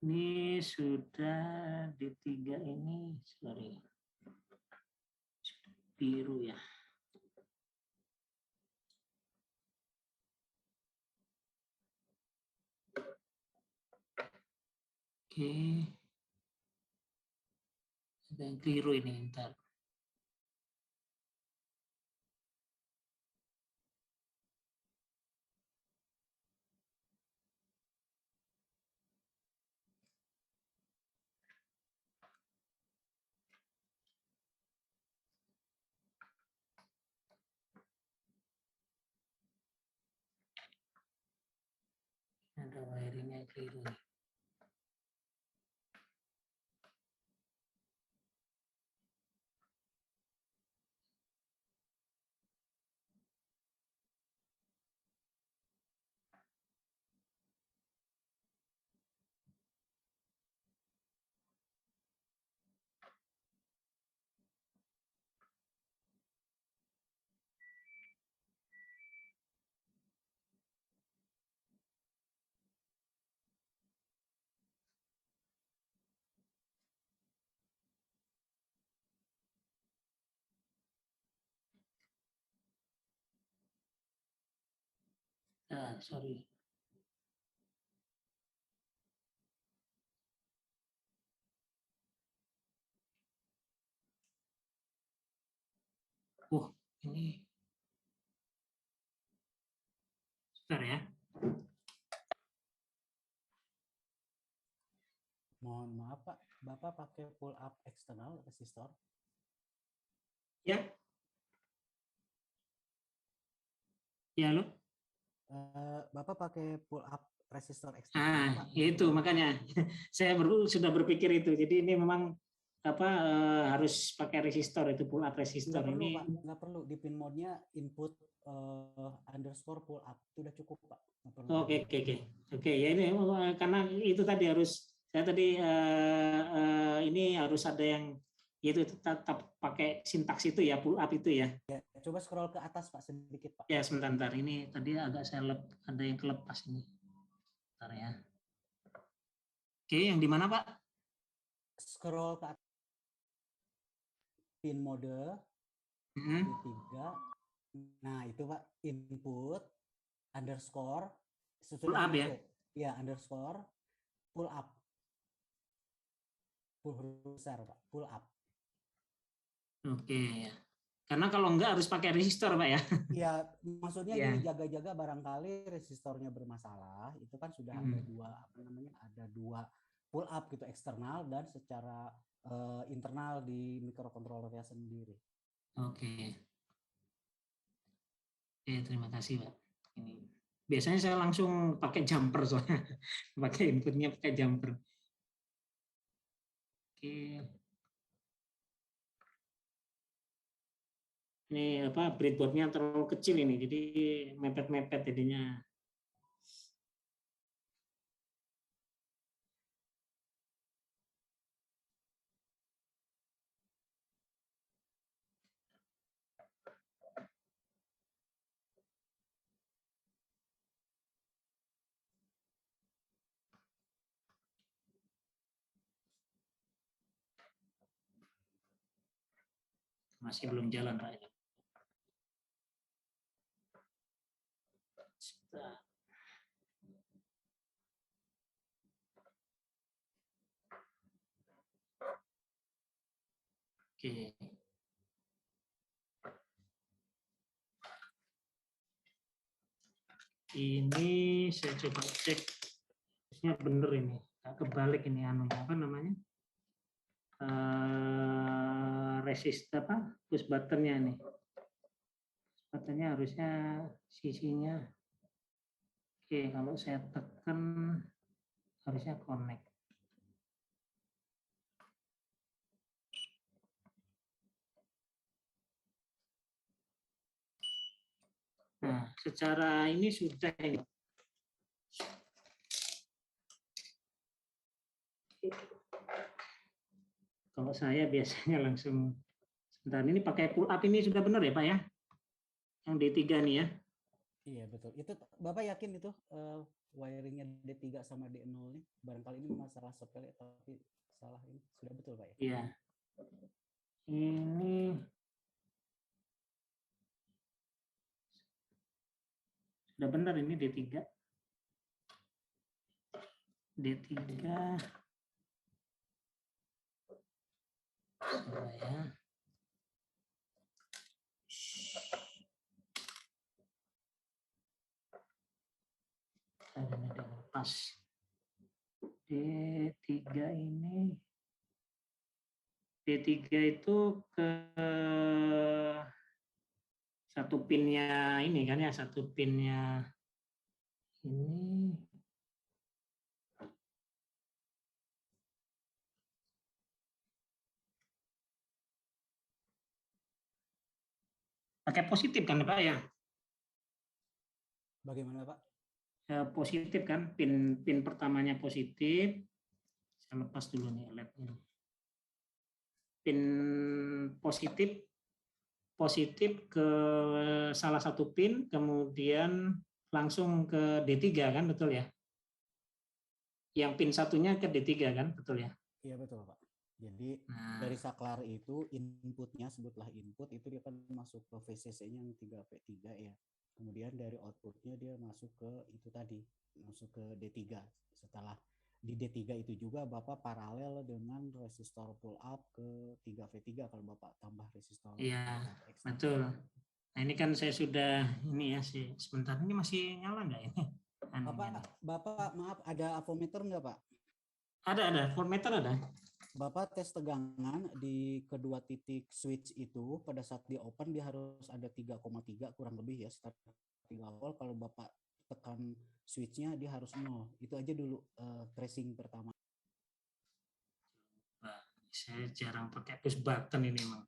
Ini sudah D3 ini, sorry, biru ya. Oke, ada yang keliru ini, ntar. Ada wiringnya keliru. Ah, sorry. Ini sebentar ya. Mohon maaf Pak, Bapak pakai pull up eksternal resistor? Ya, ya lo. Bapak pakai pull up resistor eksternal Pak? Itu makanya saya sudah berpikir itu. Jadi ini memang harus pakai resistor, itu pull up resistor Nggak perlu ini. Pak, nggak perlu. Di pin mode-nya input underscore pull up itu udah cukup Pak. Nggak perlu. Oke, ya ini karena itu tadi harus saya tadi ini harus ada yang yaitu tetap pakai sintaks itu ya, pull up itu ya. Ya, coba scroll ke atas Pak sedikit Pak. Ya sebentar, ini tadi agak ada yang kelepas ini. Bentar ya. Oke, yang di mana Pak? Scroll ke atas. Pin mode D3. Nah, itu Pak, input underscore Pull up ya. Ya, underscore pull up. Pull huruf besar Pak, pull up. Oke. Karena kalau enggak harus pakai resistor Pak ya. Iya, maksudnya Ya. gini, jaga-jaga barangkali resistornya bermasalah, itu kan sudah ada ada dua pull up gitu, eksternal dan secara internal di microcontrollernya sendiri. Oke. Terima kasih Pak. Ini biasanya saya langsung pakai jumper soalnya, pakai inputnya pakai jumper. Oke. Ini breadboardnya terlalu kecil ini, jadi mepet-mepet jadinya. Masih belum jalan Pak. Oke. Ini saya coba cek, harusnya bener ini, nggak kebalik ini apa namanya? Resist push buttonnya nih. Push buttonnya harusnya sisinya. Oke, kalau saya tekan harusnya connect. Nah, secara ini sudah ini. Kalau saya biasanya langsung sebentar, ini pakai pull up ini sudah benar ya Pak ya? Yang D3 nih ya. Iya betul. Itu Bapak yakin itu wiringnya D3 sama D0 nih? Barangkali ini masalah sepele tapi salah ini. Sudah betul Pak ya? Iya. Ini sudah benar ini D3. D3 coba ya. Ada pas. D3 ini D3 itu ke satu pinnya ini kan ya, satu pinnya ini pakai positif kan Pak ya? Bagaimana Pak? Positif kan, pin pertamanya positif. Saya lepas dulu nih LED-nya. Pin positif ke salah satu pin, kemudian langsung ke D3 kan, betul ya? Yang pin satunya ke D3 kan, betul ya? Iya betul Pak. Jadi Nah, dari saklar itu inputnya, sebutlah input, itu dia kan masuk ke VCC-nya yang 3V3 ya. Kemudian dari outputnya dia masuk ke itu tadi, masuk ke D3. Setelah di D3 itu juga Bapak paralel dengan resistor pull up ke 3V3 kalau Bapak tambah resistor pull iya, up ekstra. betul. Nah ini kan saya sudah ini ya sih, sebentar ini masih nyala nggak ini? Bapak maaf ada avometer nggak Pak? Ada, voltmeter ada. Bapak tes tegangan di kedua titik switch itu pada saat di open dia harus ada 3,3 kurang lebih ya, start 3 volt. Kalau Bapak tekan switchnya dia harus 0. Itu aja dulu tracing pertama. Nah, saya jarang pakai push button ini emang.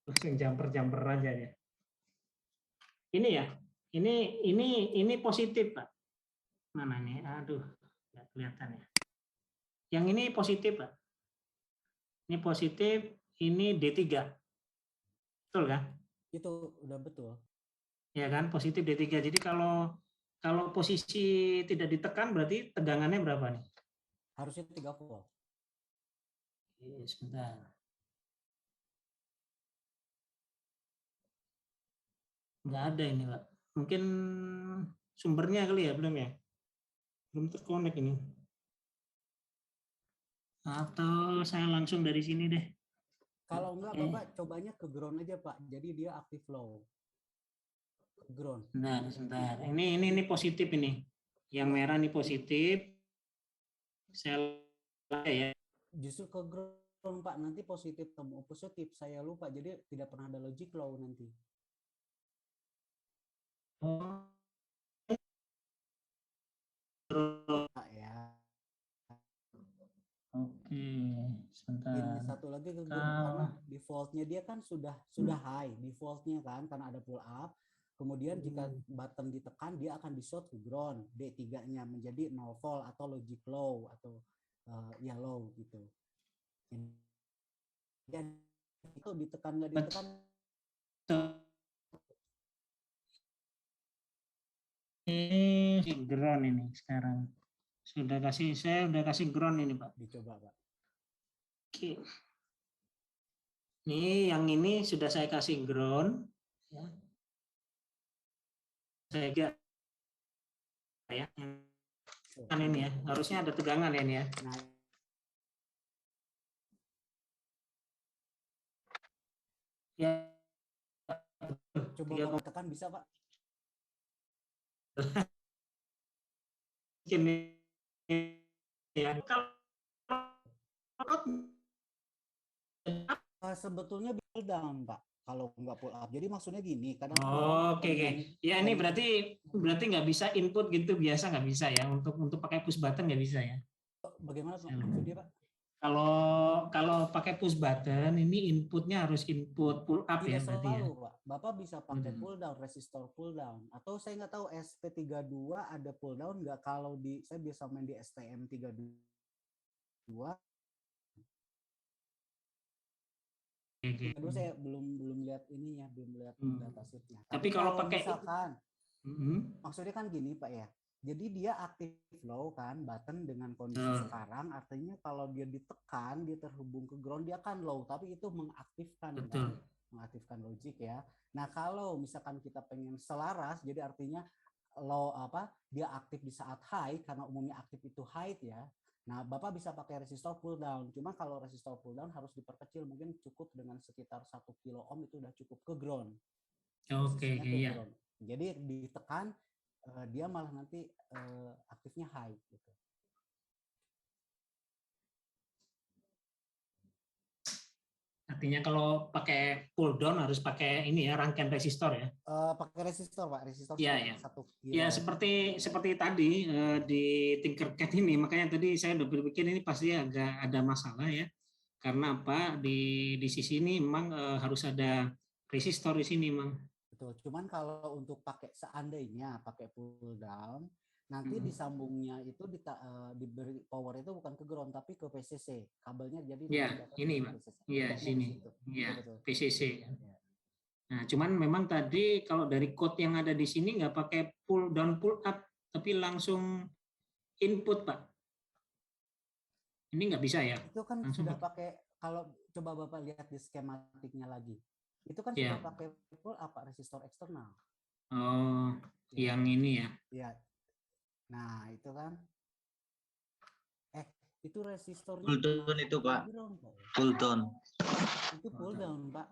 Langsung jumper aja ya. Ini ya, ini positif Pak. Mana nih? Aduh, nggak kelihatan ya. Yang ini positif Pak. Ini positif, ini D3. Betul kan? Itu udah betul. Ya kan, positif D3. Jadi kalau posisi tidak ditekan berarti tegangannya berapa nih? Harusnya 3 volt. Oke, sebentar. Nggak ada ini Pak. Mungkin sumbernya kali ya, belum ya? Belum terkonek ini. Atau saya langsung dari sini deh. Kalau enggak Oke. Bapak cobanya ke ground aja Pak. Jadi dia aktif low. Ke ground. Nah, sebentar. Ini positif ini. Yang Enggak. merah ini positif. Saya ya. Justru ke ground Pak. Nanti positif temu positif. Saya lupa. Jadi tidak pernah ada logic low nanti. Oh, Pak ya. oke, Ini sebentar. satu lagi ke ground karena Kalau defaultnya dia kan sudah high defaultnya kan karena ada pull up. Kemudian jika button ditekan dia akan di short ke ground D3-nya menjadi 0 volt atau logic low atau ya low gitu. Dan itu ditekan nggak ditekan ini ground ini sekarang. Saya udah kasih ground ini Pak. dicoba Pak. Oke. Ini yang ini sudah saya kasih ground. Ya. Saya gak ya. Kan ini ya, harusnya ada tegangan ya ini ya. Nah, Ya, coba Bapak tekan bisa Pak? ini ya. Kalau Sebetulnya pull down Pak kalau nggak pull up. Jadi maksudnya gini, kadang orang oh, oke. Ya ini berarti nggak bisa input gitu biasa nggak bisa ya untuk pakai push button nggak bisa ya. bagaimana maksudnya Pak? Kalau kalau pakai push button ini inputnya harus input pull up ya Tidak berarti ya. selalu, Pak. Bapak bisa pakai pull down, resistor pull down. Atau saya nggak tahu SP32 ada pull down nggak. Kalau di saya biasa main di STM32 Oke. Aduh, saya belum lihat ininya, belum lihat datasheetnya. Tapi kalau pakai misalkan maksudnya kan gini Pak ya. Jadi dia aktif low kan button dengan kondisi sekarang, artinya kalau dia ditekan, dia terhubung ke ground, dia kan low, tapi itu mengaktifkan kan, mengaktifkan logic ya. Nah kalau misalkan kita pengen selaras, jadi artinya low dia aktif di saat high, karena umumnya aktif itu high ya. Nah Bapak bisa pakai resistor pull down. Cuma kalau resistor pull down harus diperkecil, mungkin cukup dengan sekitar 1 kilo ohm itu udah cukup ke ground. Oke, iya. Ground. Jadi ditekan dia malah nanti aktifnya high gitu. Artinya kalau pakai pull down harus pakai ini ya, rangkaian resistor ya. Pakai resistor Pak, resistor ya. 1 kilo. Ya seperti tadi di Tinkercad ini, makanya tadi saya udah berpikir ini pasti agak ada masalah ya. Karena apa, di sisi ini memang harus ada resistor di sini memang. Betul. Cuman kalau untuk pakai seandainya pakai pull down, nanti disambungnya itu diberi power itu bukan ke ground tapi ke PCC. Kabelnya jadi ya ini Pak. Iya sini. Ya PCC. Ya. Nah, cuman memang tadi kalau dari code yang ada di sini nggak pakai pull down pull up, tapi langsung input Pak. Ini nggak bisa ya? Itu kan langsung sudah pakai, kalau coba Bapak lihat di skematiknya lagi. Itu kan sudah pakai pull apa resistor eksternal. Oh, ya. Yang ini ya. Iya. Nah, itu kan itu resistornya pull down itu Pak. Pull down. Itu pull down, Pak.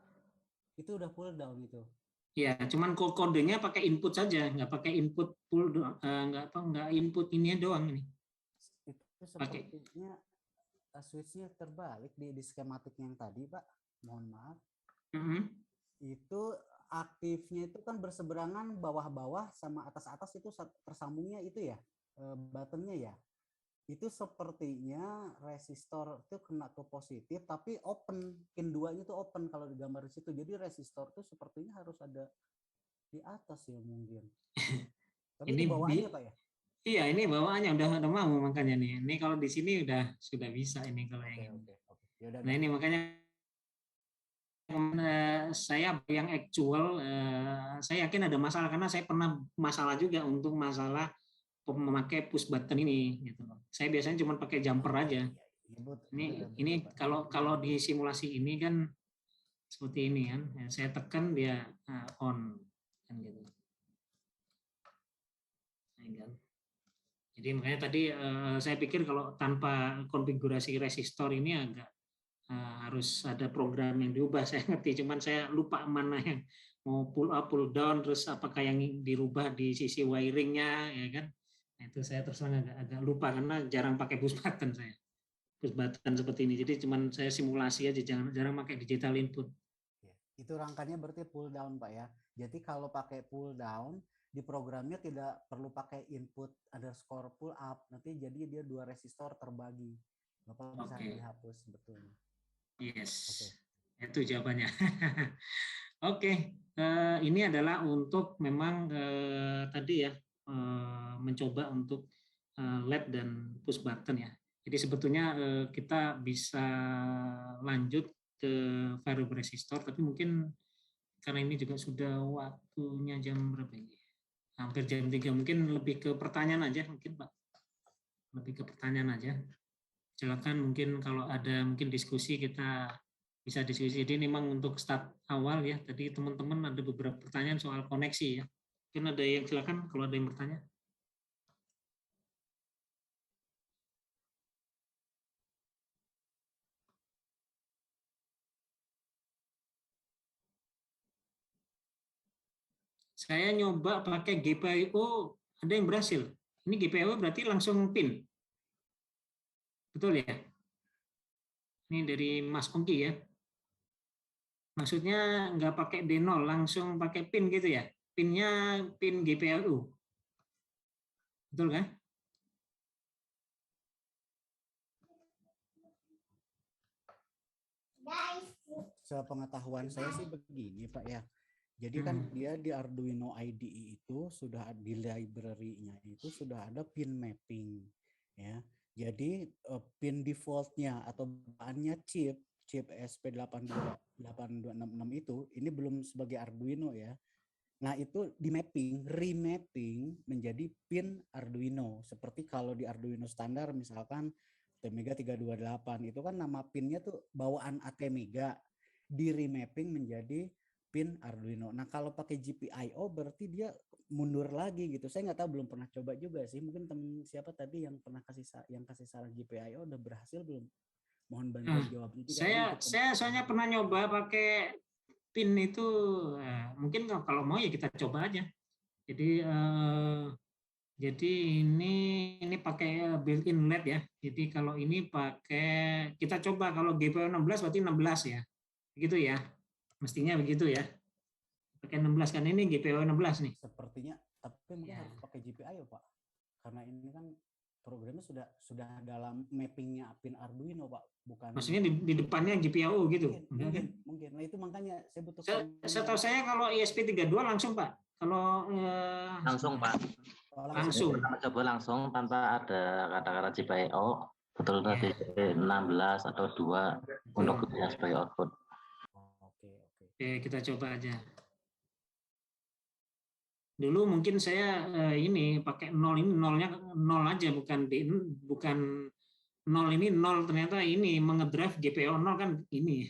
Itu udah pull down itu. Ya, cuman kodenya pakai input saja, nggak pakai input pull nggak input ini doang ini. Itu sepertinya switch-nya terbalik di skematik yang tadi, Pak. Mohon maaf. Itu aktifnya itu kan berseberangan bawah-bawah sama atas-atas itu tersambungnya itu ya, buttonnya ya. Itu sepertinya resistor itu kena ke positif tapi open, pin 2-nya itu open kalau digambar di situ. Jadi resistor itu sepertinya harus ada di atas ya mungkin. Tapi ini bawaannya Pak ya? Iya, ini bawaannya udah mau makanya nih. Ini kalau di sini sudah bisa ini kalau yang ini. Yaudah, nah ini makanya saya yang actual saya yakin ada masalah karena saya pernah masalah juga untuk masalah memakai push button ini gitu. Saya biasanya cuma pakai jumper aja. Ini kalau di simulasi ini kan seperti ini kan. Saya tekan dia on kan gitu. Jadi makanya tadi saya pikir kalau tanpa konfigurasi resistor ini agak harus ada program yang diubah. Saya ngerti, cuman saya lupa mana yang mau pull up, pull down, terus apakah yang dirubah di sisi wiringnya, ya kan? Nah, itu saya terus agak lupa karena jarang pakai push button saya. Push button seperti ini. Jadi cuman saya simulasi aja, jarang pakai digital input. Itu rangkanya berarti pull down Pak ya. Jadi kalau pakai pull down di programnya tidak perlu pakai input underscore pull up. Nanti jadi dia 2 resistor terbagi. Bapak bisa dihapus sebetulnya. Yes. Itu jawabannya. Oke. Ini adalah untuk memang tadi ya mencoba untuk LED dan push button ya. Jadi sebetulnya kita bisa lanjut ke variable resistor, tapi mungkin karena ini juga sudah waktunya jam berapa ini? Hampir jam 3, mungkin lebih ke pertanyaan aja mungkin Pak. Lebih ke pertanyaan aja. Silakan mungkin kalau ada mungkin diskusi kita bisa diskusi. Jadi memang untuk start awal ya, tadi teman-teman ada beberapa pertanyaan soal koneksi ya. Mungkin ada yang silakan kalau ada yang bertanya. Saya nyoba pakai GPIO, ada yang berhasil. Ini GPIO berarti langsung pin. Betul ya? Ini dari Mas Ongki ya. Maksudnya nggak pakai D0, langsung pakai pin gitu ya? Pinnya pin GPIO. Betul kan? Sepengetahuan saya sih begini Pak ya. Jadi kan dia di Arduino IDE itu sudah di library-nya itu sudah ada pin mapping ya. Jadi pin default-nya atau bahannya chip chip SP82666 itu, ini belum sebagai Arduino ya. Nah, itu di remapping menjadi pin Arduino. Seperti kalau di Arduino standar misalkan Atmega 328 itu kan nama pinnya tuh bawaan Atmega, di remapping menjadi pin Arduino. Nah, kalau pakai GPIO berarti dia mundur lagi gitu. Saya nggak tahu, belum pernah coba juga sih. Mungkin teman siapa tadi yang pernah kasih saran GPIO udah berhasil belum? Mohon bantuan jawabnya juga. Saya soalnya pernah nyoba pakai pin itu, mungkin kalau mau ya kita coba aja. Jadi ini pakai built-in LED ya. Jadi kalau ini pakai, kita coba kalau GPIO 16 berarti 16 ya. Begitu ya. Mestinya begitu ya. Pakai 16 kan ini GPIO 16 nih. Sepertinya, tapi mungkin harus pakai GPIO, Pak. Karena ini kan programnya sudah dalam mappingnya pin Arduino, Pak, bukan. Maksudnya di depannya GPIO gitu. Mungkin. Nah, itu makanya saya butuh. Setahu saya kalau ESP32 langsung, Pak. Kalau langsung, Pak. Langsung. Coba langsung tanpa ada kata-kata GPIO, betul tadi 16 atau 2 untuk sebagai output. Oke, kita coba aja. Dulu mungkin saya ini pakai 0, ini nolnya 0 aja, bukan 0 ini 0, ternyata ini mengedrive GPIO 0 kan ini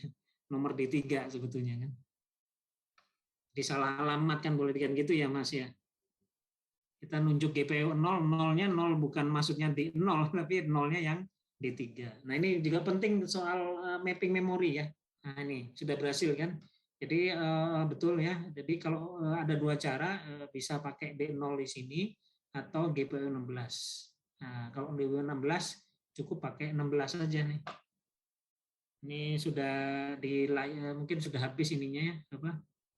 nomor D3 sebetulnya kan. Jadi salah alamat kan, boleh dikatakan gitu ya Mas ya. Kita nunjuk GPIO 0, 0-nya 0 bukan maksudnya D0 tapi 0-nya yang D3. Nah, ini juga penting soal mapping memori ya. Nah, ini sudah berhasil kan. Jadi betul ya. Jadi kalau ada dua cara, bisa pakai D0 di sini atau GPIO 16. Nah, kalau GPIO 16 cukup pakai 16 saja nih. Ini sudah mungkin sudah habis ininya ya,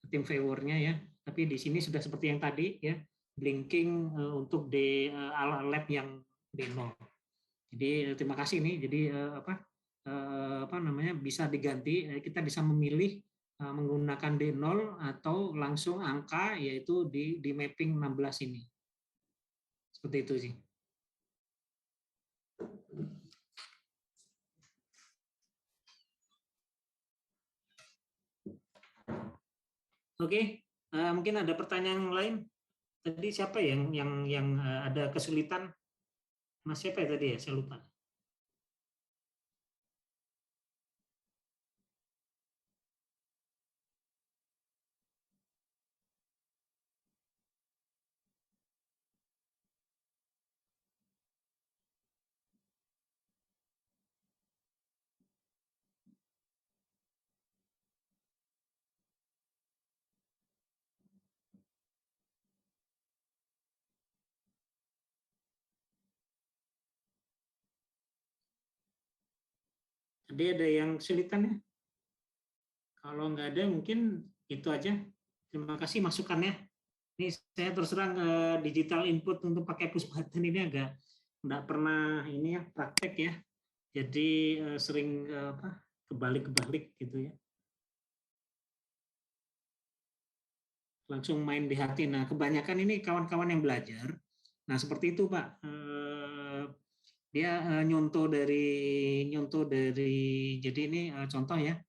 tim viewernya ya. Tapi di sini sudah seperti yang tadi ya, blinking untuk lab yang D0. Jadi terima kasih nih. Jadi bisa diganti, kita bisa memilih menggunakan D0 atau langsung angka, yaitu di mapping 16 ini. Seperti itu sih. Oke, mungkin ada pertanyaan lain. Tadi siapa yang ada kesulitan? Mas siapa ya tadi ya? Saya lupa. Tadi ada yang kesulitan ya? Kalau nggak ada mungkin itu aja. Terima kasih masukannya. Ini saya terus terang digital input untuk pakai push button ini agak nggak pernah ini ya, praktek ya. Jadi sering kebalik-kebalik gitu ya. Langsung main di hati. Nah, kebanyakan ini kawan-kawan yang belajar. Nah, seperti itu Pak. Dia nyontoh dari jadi ini contoh ya.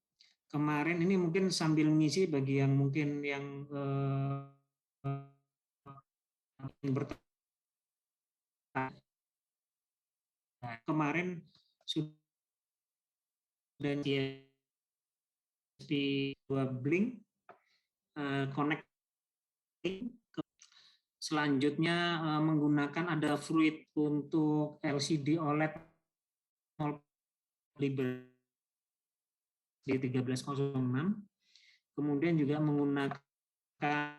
Kemarin ini mungkin sambil mengisi bagi yang mungkin yang bertanya. Kemarin sudah di dua blink connecting. Selanjutnya menggunakan ada Fruit untuk LCD OLED di 1306. Kemudian juga menggunakan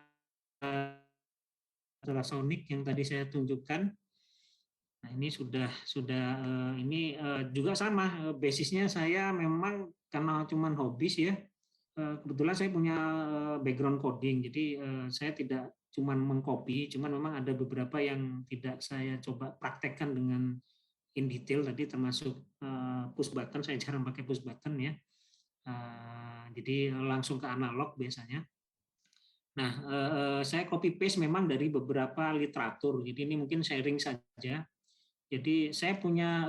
ultrasonic yang tadi saya tunjukkan. Nah, ini sudah ini juga sama, basisnya saya memang karena cuman hobis ya. Kebetulan saya punya background coding, jadi saya tidak cuman mengcopy, cuman memang ada beberapa yang tidak saya coba praktekkan dengan in detail tadi, termasuk push button. Saya jarang pakai push button ya. Jadi langsung ke analog biasanya. Nah, saya copy paste memang dari beberapa literatur. Jadi ini mungkin sharing saja. Jadi saya punya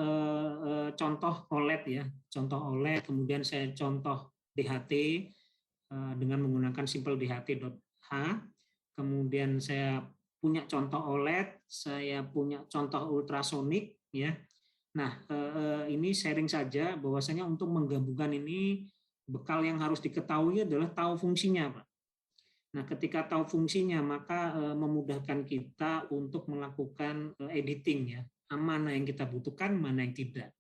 contoh OLED ya, contoh OLED, kemudian saya contoh DHT dengan menggunakan simple DHT.h, kemudian saya punya contoh OLED, saya punya contoh ultrasonik ya. Nah, ini sharing saja bahwasanya untuk menggabungkan ini bekal yang harus diketahui adalah tahu fungsinya, Pak. Nah, ketika tahu fungsinya maka memudahkan kita untuk melakukan editing ya. Mana yang kita butuhkan, mana yang tidak.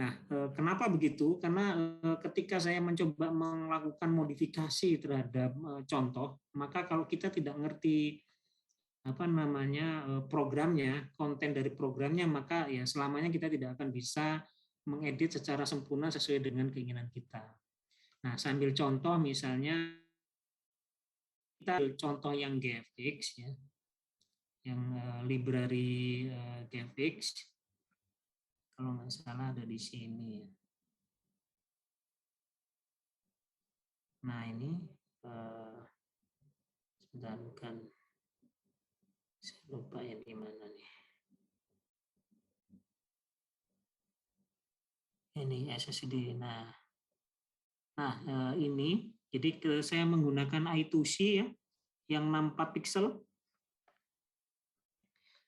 Nah, kenapa begitu? Karena ketika saya mencoba melakukan modifikasi terhadap contoh, maka kalau kita tidak ngerti apa namanya programnya, konten dari programnya, maka ya selamanya kita tidak akan bisa mengedit secara sempurna sesuai dengan keinginan kita. Nah, sambil contoh misalnya kita contoh yang GFX ya, yang library GFX, kalau nggak salah ada di sini ya. Nah ini sebentar, bukan, saya lupa ya di mana nih. Ini SSD. Nah ini jadi saya menggunakan I2C ya, yang 64 pixel.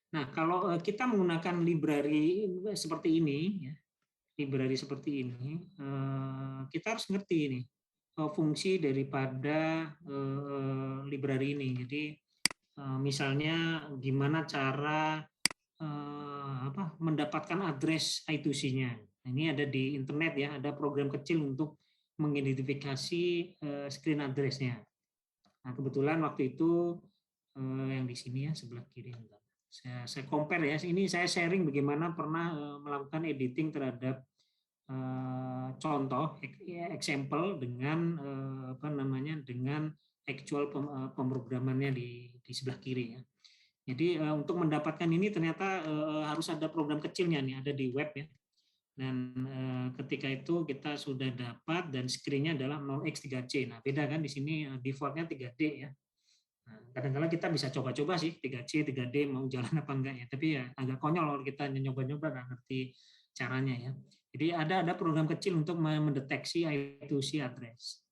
Nah kalau kita menggunakan library seperti ini ya, library seperti ini, kita harus ngerti ini fungsi daripada library ini. Jadi misalnya gimana cara mendapatkan address I2C-nya. Ini ada di internet ya, ada program kecil untuk mengidentifikasi screen address-nya. Nah kebetulan waktu itu yang di sini ya sebelah kiri. Saya compare ya, ini saya sharing bagaimana pernah melakukan editing terhadap contoh example dengan dengan actual pemrogramannya di sebelah kiri ya. Jadi untuk mendapatkan ini ternyata harus ada program kecilnya nih, ada di web ya. Dan ketika itu kita sudah dapat dan screen-nya adalah 0x3C. Nah beda kan di sini default-nya 3D ya. Nah, kadang-kadang kita bisa coba-coba sih 3C, 3D mau jalan apa enggak ya. Tapi ya agak konyol kalau kita nyoba-nyoba nggak ngerti caranya ya. Jadi ada program kecil untuk mendeteksi I2C address.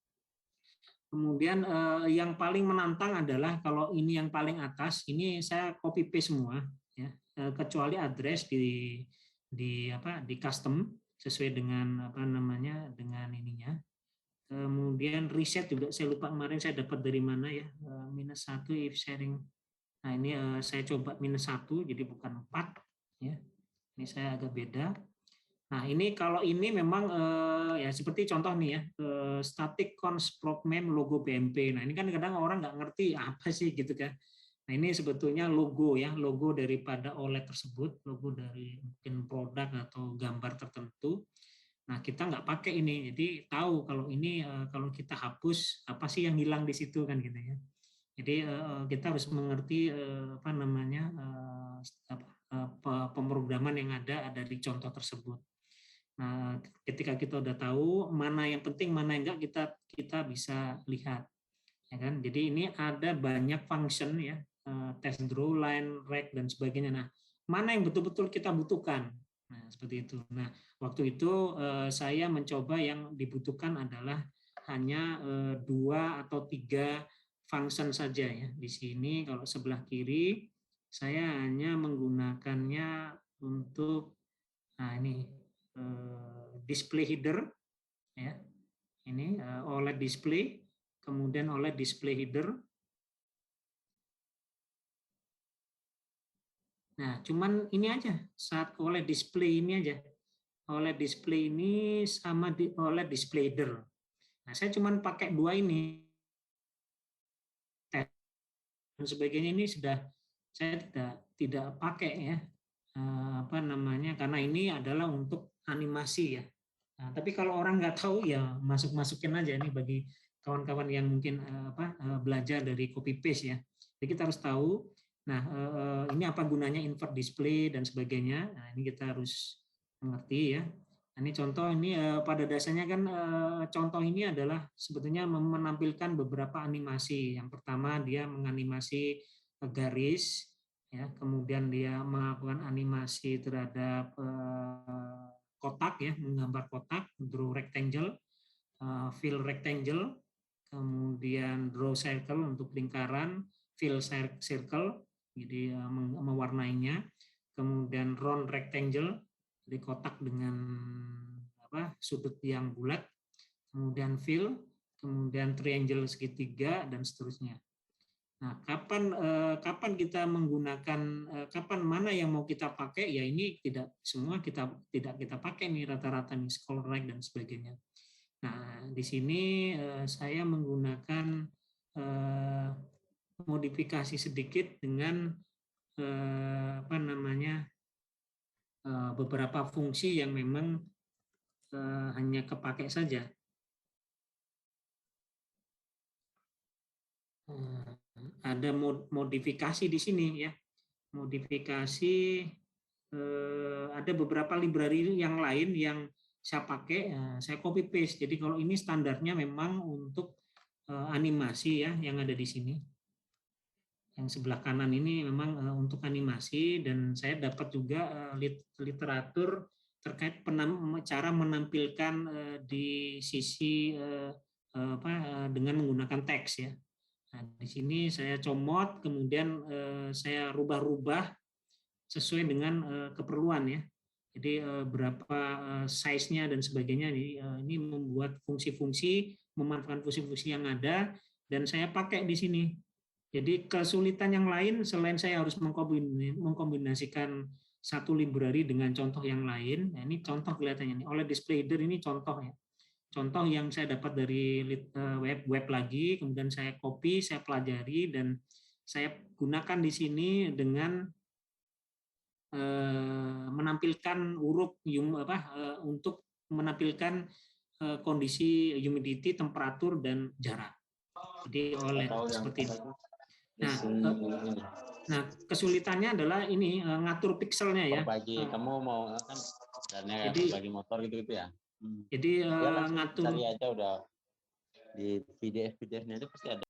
Kemudian yang paling menantang adalah kalau ini yang paling atas, ini saya copy paste semua ya, kecuali address di custom sesuai dengan dengan ininya. Kemudian reset juga saya lupa kemarin saya dapat dari mana ya, -1 if sharing. Nah ini saya coba -1 jadi bukan 4 ya. Ini saya agak beda. Nah ini kalau ini memang ya seperti contoh nih ya, static const program logo BMP. Nah ini kan kadang orang nggak ngerti apa sih gitu kan. Nah ini sebetulnya logo ya, logo daripada OLED tersebut, logo dari mungkin produk atau gambar tertentu. Nah kita nggak pakai ini, jadi tahu kalau ini kalau kita hapus apa sih yang hilang di situ kan gitu ya. Jadi kita harus mengerti pemrograman yang ada di contoh tersebut. Nah ketika kita udah tahu mana yang penting mana yang enggak, kita bisa lihat ya kan. Jadi ini ada banyak function ya, test draw, line, rect dan sebagainya. Nah mana yang betul-betul kita butuhkan. Nah, seperti itu. Nah, waktu itu saya mencoba yang dibutuhkan adalah hanya 2 atau 3 function saja ya. Di sini kalau sebelah kiri saya hanya menggunakannya untuk ini display header ya. Ini OLED display, kemudian OLED display header. Nah, cuman ini aja saat OLED display ini aja. OLED display ini sama di OLED display header. Nah, saya cuman pakai 2 ini. Dan sebagainya ini sudah saya tidak pakai ya. Karena ini adalah untuk animasi ya. Nah, tapi kalau orang nggak tahu ya masukin aja nih bagi kawan-kawan yang mungkin belajar dari copy paste ya. Jadi kita harus tahu. Nah, ini apa gunanya invert display dan sebagainya. Nah, ini kita harus mengerti ya. Nah, ini contoh ini pada dasarnya kan contoh ini adalah sebetulnya menampilkan beberapa animasi. Yang pertama dia menganimasi garis, ya, kemudian dia melakukan animasi terhadap kotak ya, menggambar kotak, draw rectangle, fill rectangle, kemudian draw circle untuk lingkaran, fill circle, jadi mewarnainya, kemudian round rectangle, jadi kotak dengan sudut yang bulat, kemudian fill, kemudian triangle segitiga, dan seterusnya. Nah, kapan kita menggunakan, kapan mana yang mau kita pakai, ya ini tidak semua tidak kita pakai nih rata-rata nih scroll right dan sebagainya. Nah, di sini saya menggunakan modifikasi sedikit dengan beberapa fungsi yang memang hanya kepakai saja. Ada modifikasi di sini ya. Modifikasi ada beberapa library yang lain yang saya pakai, saya copy paste. Jadi kalau ini standarnya memang untuk animasi ya yang ada di sini. Yang sebelah kanan ini memang untuk animasi, dan saya dapat juga literatur terkait cara menampilkan di sisi dengan menggunakan teks ya. Nah, di sini saya comot, kemudian saya rubah-rubah sesuai dengan keperluan ya. Jadi berapa size-nya dan sebagainya, ini membuat fungsi-fungsi, memanfaatkan fungsi-fungsi yang ada, dan saya pakai di sini. Jadi kesulitan yang lain selain saya harus mengkombinasikan satu library dengan contoh yang lain. Nah, ini contoh kelihatannya nih. Oleh display header ini contoh ya. Contoh yang saya dapat dari web lagi, kemudian saya copy, saya pelajari, dan saya gunakan di sini dengan menampilkan huruf untuk menampilkan kondisi humidity, temperatur, dan jarak. Jadi oleh seperti ini. Nah, kesulitannya adalah ini ngatur pixelnya ya. Kamu mau kan dan bagi motor gitu ya. Jadi ngatur. Cari aja udah di PDF-nya itu pasti ada.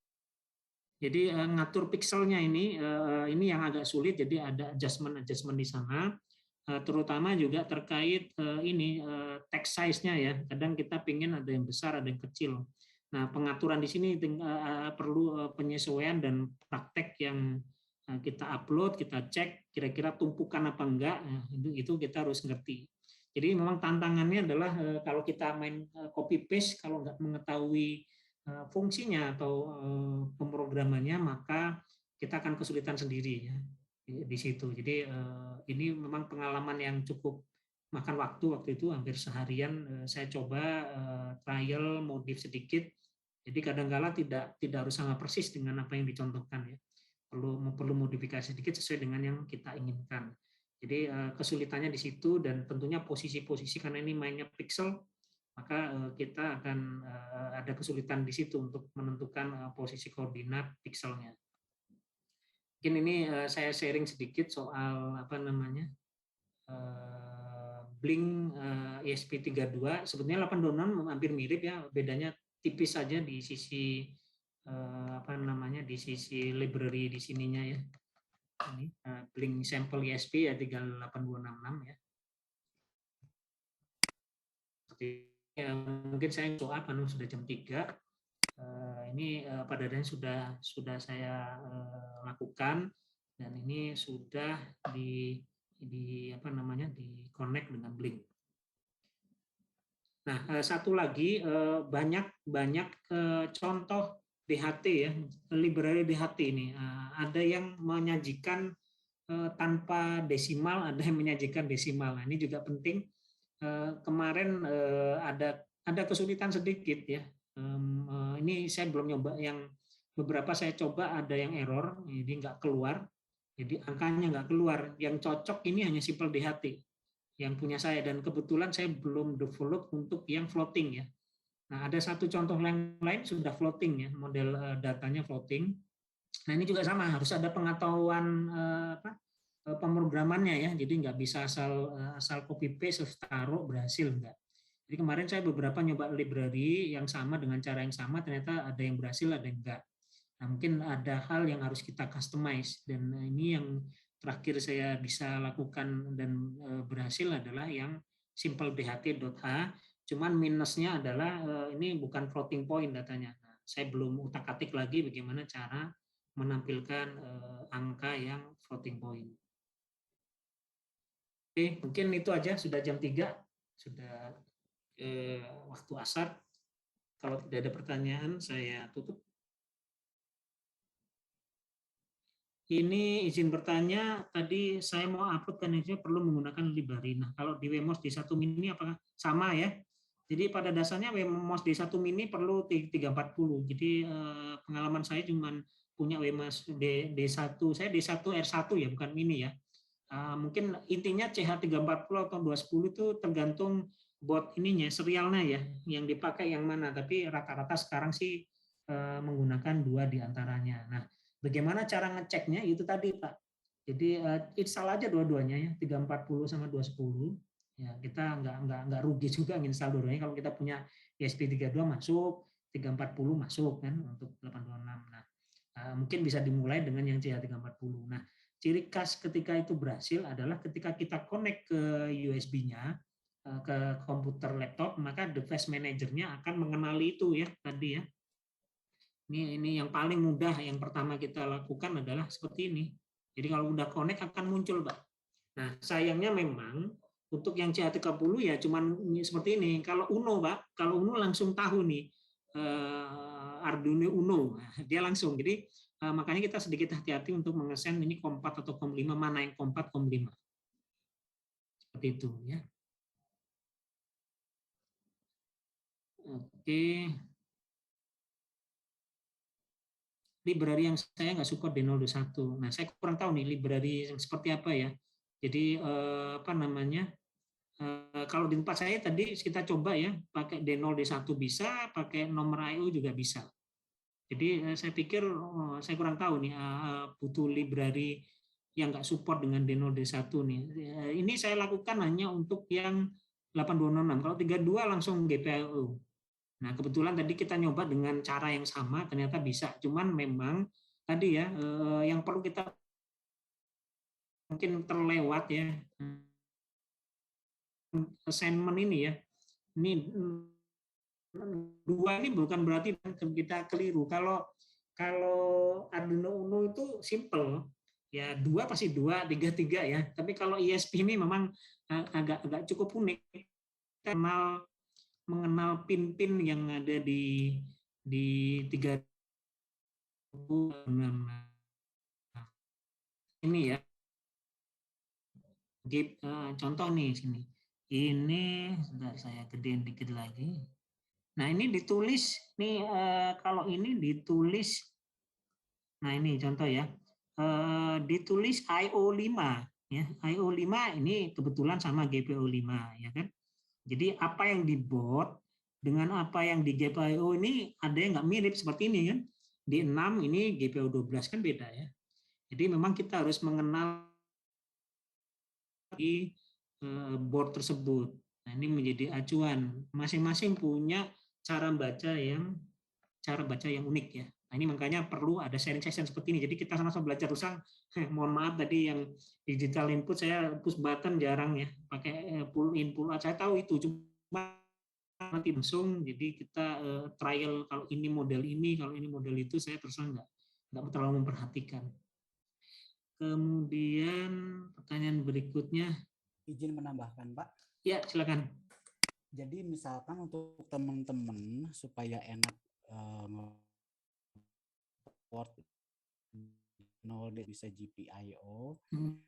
Jadi ngatur pixelnya ini yang agak sulit. Jadi ada adjustment di sana, terutama juga terkait text size-nya ya. Kadang kita pingin ada yang besar, ada yang kecil. Nah, pengaturan di sini perlu penyesuaian dan praktek yang kita upload, kita cek kira-kira tumpukan apa enggak. Nah, itu kita harus ngerti. Jadi memang tantangannya adalah kalau kita main copy paste, kalau nggak mengetahui fungsinya atau pemrogramannya, maka kita akan kesulitan sendiri ya di situ. Jadi ini memang pengalaman yang cukup makan waktu itu, hampir seharian saya coba trial modif sedikit. Jadi kadang-kala tidak harus sama persis dengan apa yang dicontohkan ya. Perlu modifikasi sedikit sesuai dengan yang kita inginkan. Jadi kesulitannya di situ, dan tentunya posisi-posisi karena ini mainnya pixel, maka kita akan ada kesulitan di situ untuk menentukan posisi koordinat pixelnya. Mungkin ini saya sharing sedikit soal Blink ESP32. Sebetulnya 826 hampir mirip ya, bedanya tipis saja di sisi di sisi library di sininya ya. Ini Blink sampel ESP ya 38266 ya. Ya, mungkin saya sudah jam 3. Ini pada dasarnya sudah saya lakukan, dan ini sudah di connect dengan Blink. Nah, satu lagi banyak contoh DHT ya, library DHT ini. Ada yang menyajikan tanpa desimal, ada yang menyajikan desimal. Nah, ini juga penting. Kemarin ada kesulitan sedikit ya. Ini saya belum nyoba, yang beberapa saya coba ada yang error, jadi nggak keluar. Jadi angkanya nggak keluar. Yang cocok ini hanya simple DHT yang punya saya, dan kebetulan saya belum develop untuk yang floating ya. Nah, ada satu contoh yang lain sudah floating ya, model datanya floating. Nah, ini juga sama, harus ada pengetahuan pemrogramannya ya. Jadi nggak bisa asal copy paste terus taruh berhasil, enggak. Jadi kemarin saya beberapa nyoba library yang sama dengan cara yang sama, ternyata ada yang berhasil, ada yang enggak. Nah, mungkin ada hal yang harus kita customize, dan ini yang terakhir saya bisa lakukan dan berhasil adalah yang simple bht.h, cuman minusnya adalah ini bukan floating point datanya. Nah, saya belum utak-atik lagi bagaimana cara menampilkan angka yang floating point. Oke, mungkin itu aja, sudah jam 3, sudah waktu asar. Kalau tidak ada pertanyaan, saya tutup. Ini izin bertanya, tadi saya mau upload kan perlu menggunakan library. Nah, kalau di Wemos D1 Mini apakah sama ya? Jadi pada dasarnya Wemos D1 Mini perlu 340. Jadi pengalaman saya cuma punya Wemos D1, saya D1 R1 ya, bukan Mini ya. Mungkin intinya CH340 atau 210 itu tergantung bot ininya, serialnya ya, yang dipakai yang mana. Tapi rata-rata sekarang sih menggunakan 2 diantaranya. Nah, bagaimana cara ngeceknya itu tadi Pak. Jadi install aja dua-duanya ya, 340 sama 210. Ya, kita nggak rugi juga nginstal dua-duanya. Kalau kita punya ESP32 masuk, 340 masuk kan untuk 826. Nah, mungkin bisa dimulai dengan yang CH340. Nah, ciri khas ketika itu berhasil adalah ketika kita connect ke USB-nya, ke komputer laptop, maka device manager-nya akan mengenali itu ya tadi ya. Ini yang paling mudah, yang pertama kita lakukan adalah seperti ini. Jadi kalau udah connect akan muncul, Pak. Nah, sayangnya memang untuk yang CH30 ya cuman seperti ini. Kalau Uno, Pak, kalau Uno langsung tahu nih Arduino Uno, dia langsung. Jadi makanya kita sedikit hati-hati untuk mengesen ini COM4 atau COM5, mana yang COM4, COM5. Seperti itu ya. Oke. Library yang saya nggak support D021. Nah, saya kurang tahu nih library yang seperti apa ya. Jadi apa namanya? Kalau di tempat saya tadi kita coba ya, pakai D0 D1 bisa, pakai nomor I/O juga bisa. Jadi saya pikir saya kurang tahu nih butuh library yang nggak support dengan D0 D1 nih. Ini saya lakukan hanya untuk yang 8266. Kalau 32 langsung GPIO. Nah, kebetulan tadi kita nyoba dengan cara yang sama, ternyata bisa. Cuman memang tadi ya, yang perlu kita mungkin terlewat ya, assignment ini ya. Ini 2 ini bukan berarti kita keliru. Kalau Arduino Uno itu simple, ya 2 pasti 2, 3 3 ya. Tapi kalau ESP ini memang agak cukup unik. Kita mengenal pin-pin yang ada di 3 ini ya. Contoh nih sini. Ini sudah saya gedein dikit lagi. Nah, ini ditulis nih kalau ini ditulis. Nah, ini contoh ya. Ditulis IO5 ya. IO5 ini kebetulan sama GPO5 ya kan. Jadi apa yang di board dengan apa yang di GPIO ini ada yang nggak mirip seperti ini kan. Di 6 ini GPIO 12 kan beda ya. Jadi memang kita harus mengenal di board tersebut. Nah, ini menjadi acuan. Masing-masing punya cara baca yang unik ya. Nah, ini makanya perlu ada sharing session seperti ini. Jadi kita sama-sama belajar usang. Mohon maaf tadi yang digital input saya push button jarang ya. Pakai pull in pull out. Saya tahu itu cuma nanti langsung. Jadi kita trial kalau ini model ini, kalau ini model itu saya terus nggak terlalu memperhatikan. Kemudian pertanyaan berikutnya. Izin menambahkan, Pak. Ya, silakan. Jadi misalkan untuk teman-teman supaya enak port 0 bisa GPIO,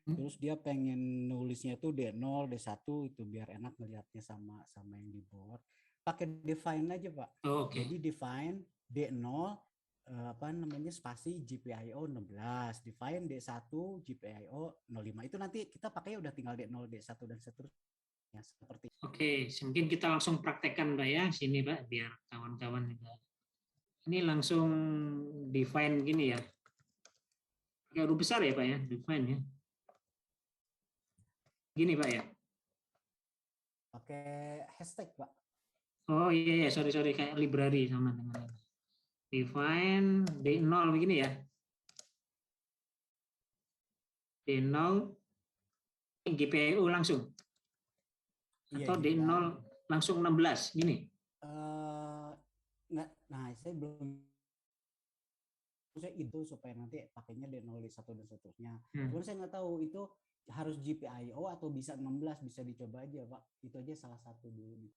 terus dia pengen nulisnya itu D0, D1 itu biar enak melihatnya sama yang di board. Pakai define aja, Pak. Okay. Jadi define D0 spasi GPIO 16, define D1 GPIO 05. Itu nanti kita pakai udah tinggal D0, D1 dan seterusnya seperti. Oke, mungkin kita langsung praktekkan Pak ya sini Pak biar kawan-kawan juga. Ini langsung define gini ya. Pakai huruf besar ya Pak ya, define ya. Gini Pak ya. Pakai hashtag Pak. Oh iya, sorry kayak library sama dengan define D0 begini ya. D0 GPIO langsung Iya, atau D0 langsung 16 gini. Nggak, nah saya belum, saya itu supaya nanti pakainya D0 D1 dan seterusnya. Cuman saya nggak tahu itu harus GPIO atau bisa 16, bisa dicoba aja Pak. Itu aja salah satu dulu.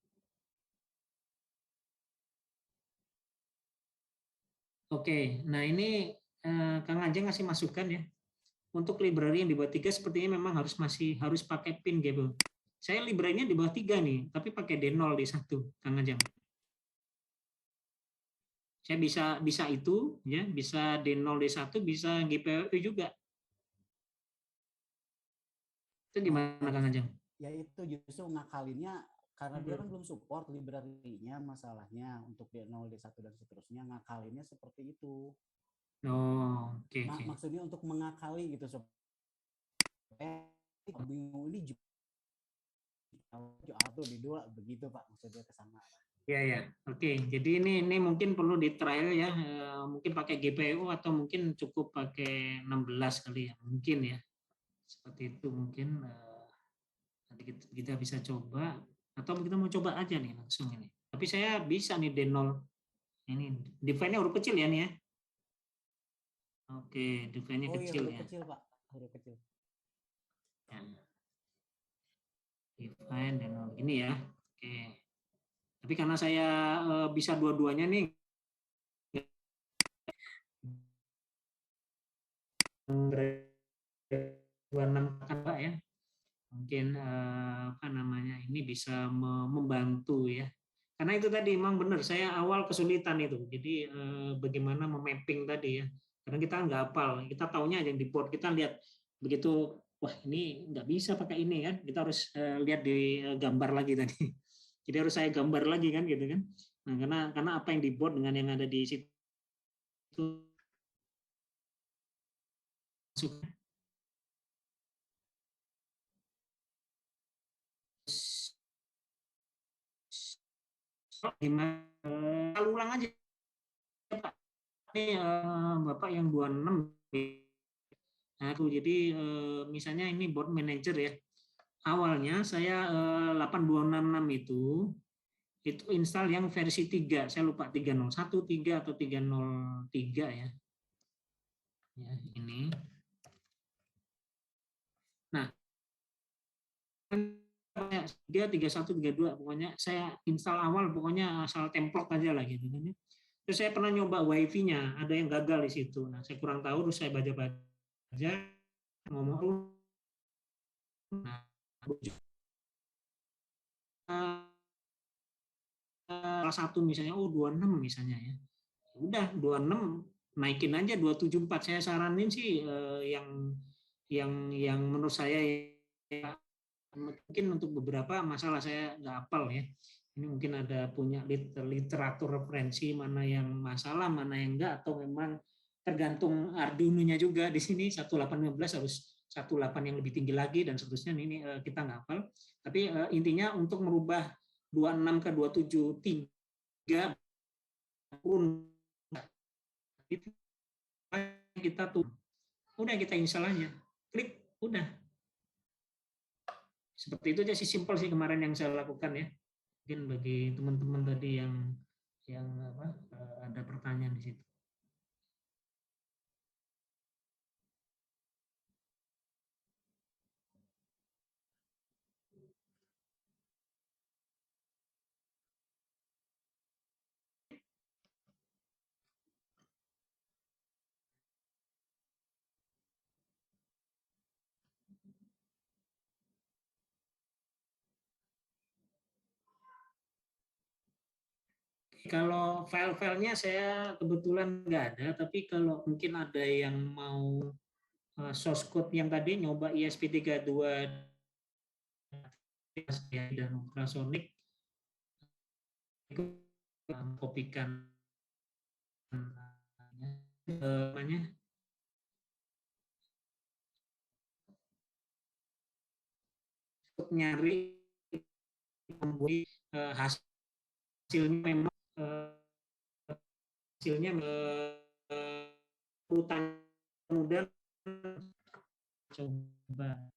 Oke, nah ini Kang Ajeng ngasih masukan ya. Untuk library yang di bawah 3 sepertinya memang harus pakai pin gitu. Saya library-nya di bawah 3 nih, tapi pakai D0 D1, Kang Ajeng. Saya bisa itu ya, bisa D0 D1, bisa GPIO juga. Itu gimana Kang Ajeng? Ya itu justru ngakalinnya karena dia kan belum support library-nya, masalahnya untuk D0 D1 dan seterusnya, ngakalinnya seperti itu. Oh, oke. Maksudnya untuk mengakali gitu supaya bingung ini atau di dua begitu Pak, maksudnya ke sana. Ya ya, oke. Jadi ini mungkin perlu di trial ya, mungkin pakai GPU atau mungkin cukup pakai 16 kali ya, mungkin ya. Seperti itu mungkin nanti kita bisa coba atau kita mau coba aja nih langsung ini. Tapi saya bisa nih D0. Ini define-nya huruf kecil ya nih ya. Oke, define-nya Oh iya, kecil huruf ya. kecil Pak, huruf kecil. Ya. Define D0 ini ya. Oke. Tapi karena saya bisa dua-duanya nih, 26 kakak ya, mungkin apa namanya ini bisa membantu ya, karena itu tadi memang benar saya awal kesulitan itu, jadi bagaimana memapping tadi ya, karena kita nggak hafal, kita taunya aja di board, kita lihat begitu wah ini nggak bisa pakai ini kan, kita harus lihat di gambar lagi tadi, jadi harus saya gambar lagi kan gitu kan, nah karena apa yang di board dengan yang ada di situ gimana ulang aja Pak, ini Bapak yang 26 nah tuh jadi misalnya ini board manager ya, awalnya saya 8266 itu install yang versi 3, saya lupa 301 3 atau 303 ya, ya ini nah dia 31 32 pokoknya saya install awal pokoknya asal template aja lah gitu kan ya. Terus saya pernah nyoba wifi-nya, ada yang gagal di situ. Nah, saya kurang tahu, terus saya baca-baca, ngomong, nah, salah satu misalnya, 26 misalnya ya. Udah 26 naikin aja 274. Saya saranin sih yang menurut saya ya, mungkin untuk beberapa masalah saya nggak hafal ya. Ini mungkin ada punya literatur referensi mana yang masalah, mana yang enggak, atau memang tergantung Arduino-nya juga di sini 1815 harus 18 yang lebih tinggi lagi dan seterusnya, ini kita nggak hafal. Tapi intinya untuk merubah 26 ke 273 pun kita tuh udah kita install aja, klik udah. Seperti itu aja sih, simpel sih kemarin yang saya lakukan ya. Mungkin bagi teman-teman tadi yang apa, ada pertanyaan di situ. Kalau file-filenya saya kebetulan nggak ada, tapi kalau mungkin ada yang mau source code yang tadi nyoba ESP32 dan ultrasonic, itu kopikan namanya nyari membuat hasilnya memang hasilnya urutan mudah coba.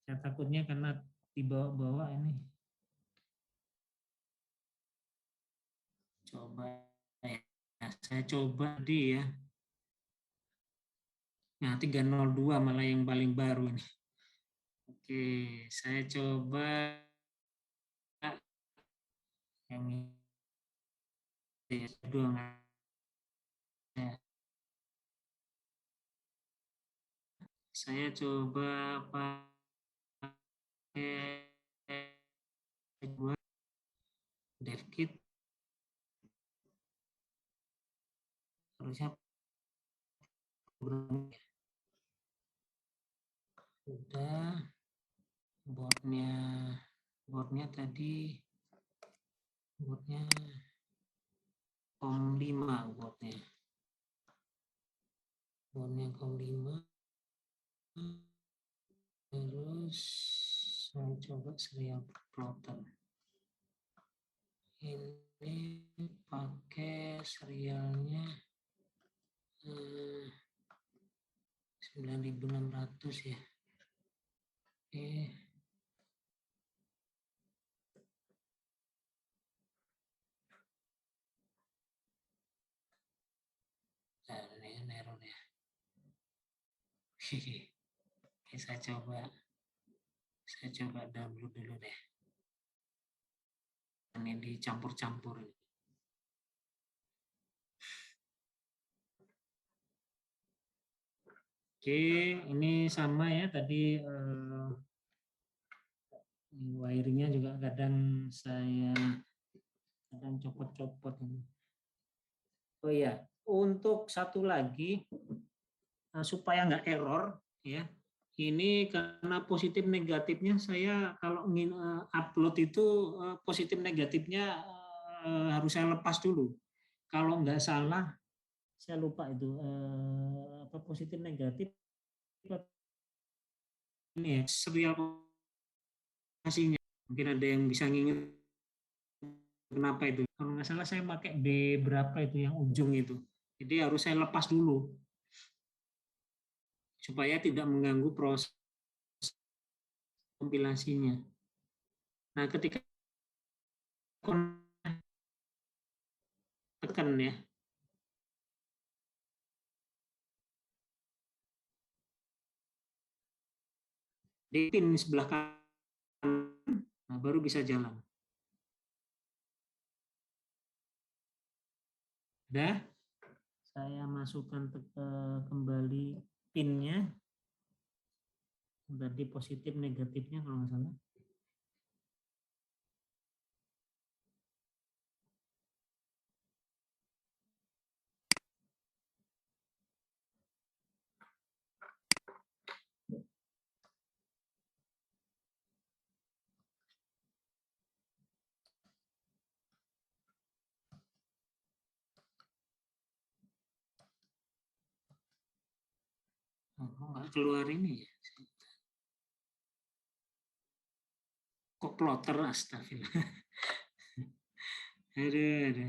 Saya takutnya karena dibawa-bawa ini. Coba ya, saya coba di ya. Nah, 302 malah yang paling baru ini. Oke, saya coba yang ini. Saya coba pakai DevKit. Harusnya udah boardnya tadi COM5 boardnya COM5. Terus saya coba serial plotter. Ini pakai serialnya 9.600 ya. Oke. Nah, ini error ya. Oke, saya coba download dulu deh. Ini dicampur-campur. Oke, ini sama ya tadi wiringnya juga kadang copot-copot ini. Oh iya, untuk satu lagi supaya nggak error ya. Ini karena positif negatifnya saya kalau ingin upload itu positif negatifnya harus saya lepas dulu. Kalau nggak salah saya lupa itu apa positif negatif ini ya serial pastinya. Mungkin ada yang bisa nginget kenapa itu. Kalau nggak salah saya pakai B berapa itu yang ujung itu. Jadi harus saya lepas dulu supaya tidak mengganggu proses kompilasinya. Nah, ketika tekan ya. Di pin sebelah kanan, nah baru bisa jalan. Udah, saya masukkan kembali pinnya. Tadi positif negatifnya kalau nggak salah. Oh, nggak keluar ini ya. Kok plotter, astagfirullah. Ada.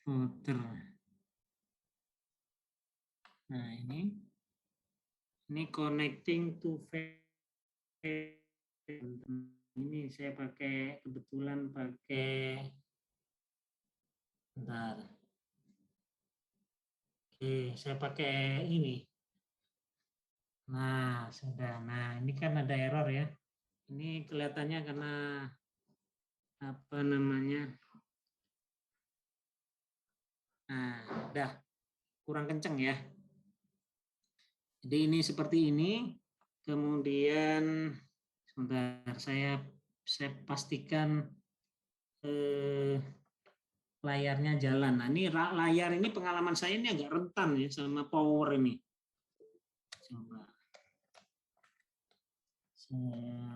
Plotter. Nah, ini connecting to ini saya kebetulan pakai bentar. Oke, saya pakai ini. Nah, sudah. Nah, ini kan ada error ya. Ini kelihatannya karena apa namanya? Nah, udah kurang kenceng ya. Jadi ini seperti ini. Kemudian sebentar saya pastikan layarnya jalan. Nah, ini layar ini pengalaman saya ini agak rentan ya sama power ini. Coba saya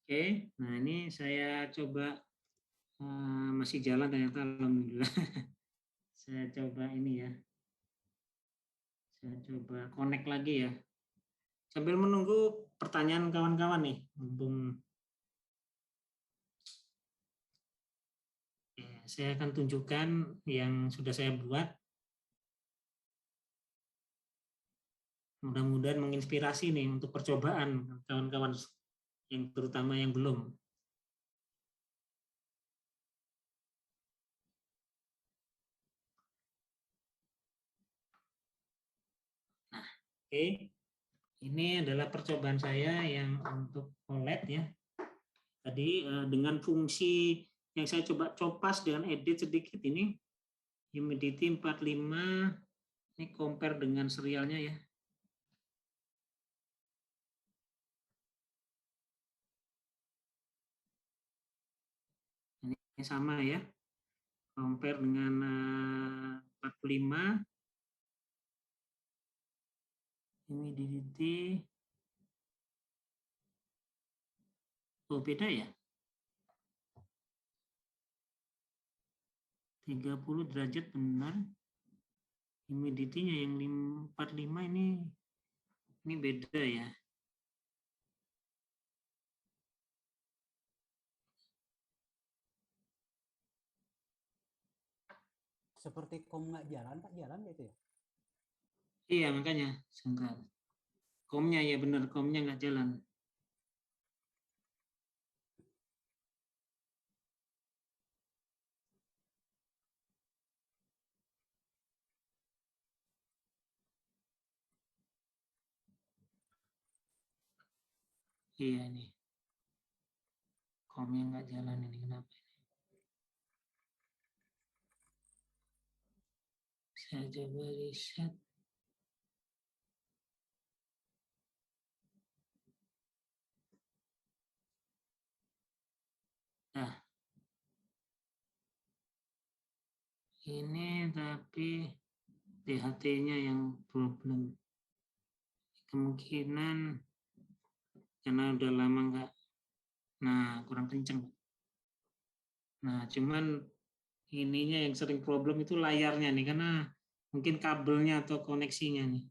Oke, nah ini saya coba masih jalan ternyata alhamdulillah. Saya coba ini ya. Saya coba connect lagi ya. Sambil menunggu pertanyaan kawan-kawan nih. Saya akan tunjukkan yang sudah saya buat. Mudah-mudahan menginspirasi nih untuk percobaan kawan-kawan yang terutama yang belum. Nah, oke. Ini adalah percobaan saya yang untuk OLED ya. Tadi dengan fungsi yang saya coba copas dengan edit sedikit ini, humidity 45, ini compare dengan serialnya ya. Ini sama ya, compare dengan 45, humidity, oh beda ya, 30 derajat benar, humidity-nya yang 45 ini beda ya. Seperti kom nggak jalan, Pak, jalan gitu ya? Iya, makanya. Sebentar. Komnya ya benar, komnya nggak jalan. Iya nih. Komnya nggak jalan ini, kenapa ini? Saya coba reset. Nah, ini tapi DHT-nya yang problem. Kemungkinan karena udah lama nggak, nah kurang kenceng. Nah, cuman ininya yang sering problem itu layarnya nih, karena mungkin kabelnya atau koneksinya nih.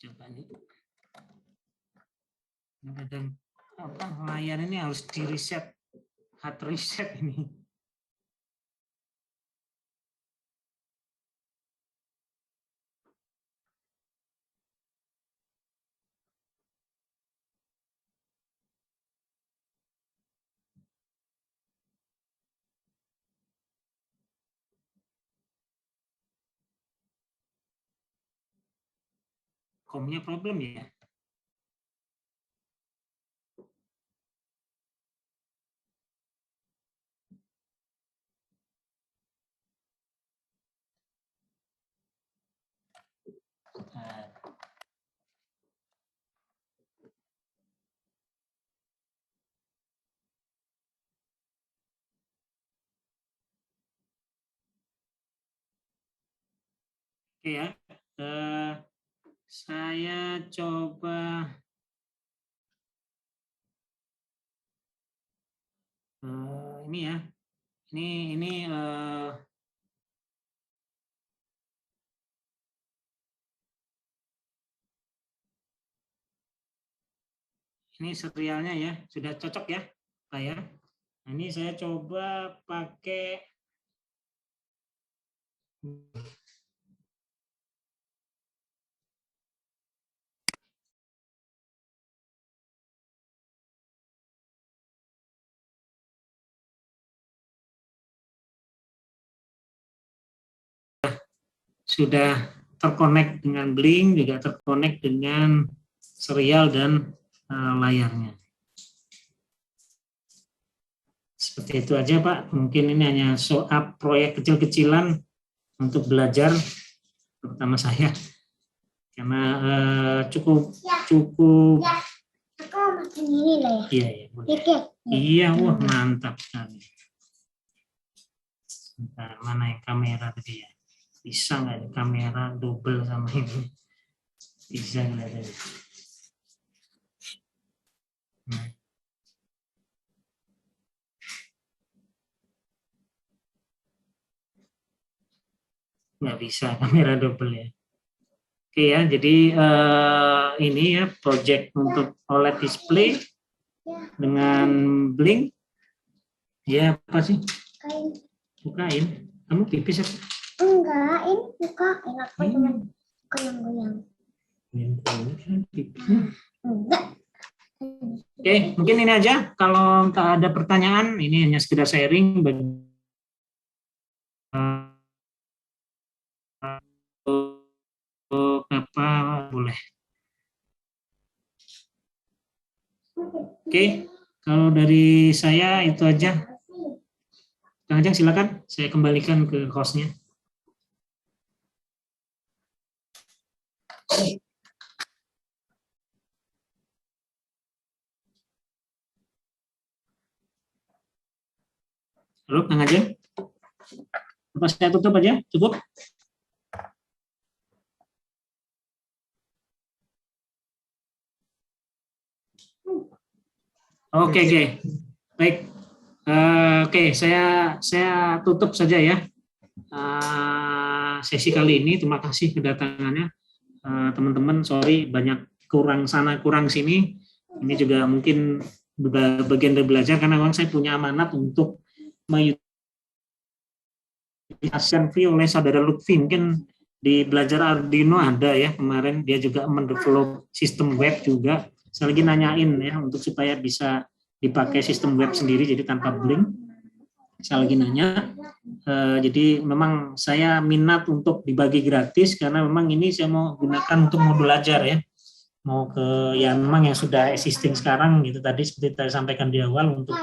Coba nih. Kadang apa layar ini harus di reset, hard reset ini. Komnya problem ya. Nah, oke ya, saya coba ini ya, ini serialnya ya, sudah cocok ya, Pak ya. Nah, ini saya coba pakai sudah terkonek dengan Blink, juga terkonek dengan serial dan layarnya. Seperti itu aja Pak, mungkin ini hanya show-up proyek kecil-kecilan untuk belajar, terutama saya, karena cukup. Aku mau makan ini lah ya. Iya, iya, boleh. Iya, wah mantap sekali. Bentar, mana yang kamera tadi ya? Bisa nggak kamera double sama ini? Bisa nggak tadi? Nah. nggak bisa kamera double ya. Oke ya, jadi ini ya project untuk OLED display dengan blink. Ya apa sih? Bukain. Kamu pipis ya? Enggak, ini bukain aku cuma goyang-goyang. Enggak. Oke, mungkin ini aja. Kalau tak ada pertanyaan, ini hanya sekedar sharing bagi apa boleh. Oke, kalau dari saya itu aja. Kang Ajeng silakan, saya kembalikan ke hostnya. Halo, Kang Ajeng. Apa saya tutup aja? Cukup? Oke. Baik. Oke, saya tutup saja ya sesi kali ini. Terima kasih kedatangannya teman-teman. Sorry banyak kurang sana kurang sini. Ini juga mungkin bagian dari belajar karena memang saya punya amanat untuk mengutilisasikan free oleh saudara Lutfi. Mungkin di belajar Arduino ada ya kemarin dia juga mendevelop sistem web juga. Saya lagi nanyain ya untuk supaya bisa dipakai sistem web sendiri jadi tanpa blink. Saya lagi nanya. Jadi memang saya minat untuk dibagi gratis karena memang ini saya mau gunakan untuk modul ajar ya. Mau ke yang memang yang sudah existing sekarang gitu tadi seperti saya sampaikan di awal untuk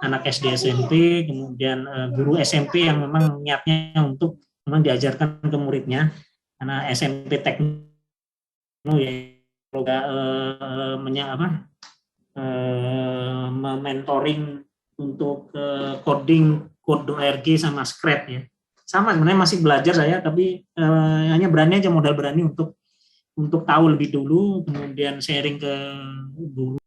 anak SD SMP, kemudian guru SMP yang memang niatnya untuk memang diajarkan ke muridnya karena SMP teknik ya mentoring untuk coding code.org sama Scratch ya. Sama sebenarnya masih belajar saya tapi hanya berani aja modal berani untuk tahu lebih dulu kemudian sharing ke guru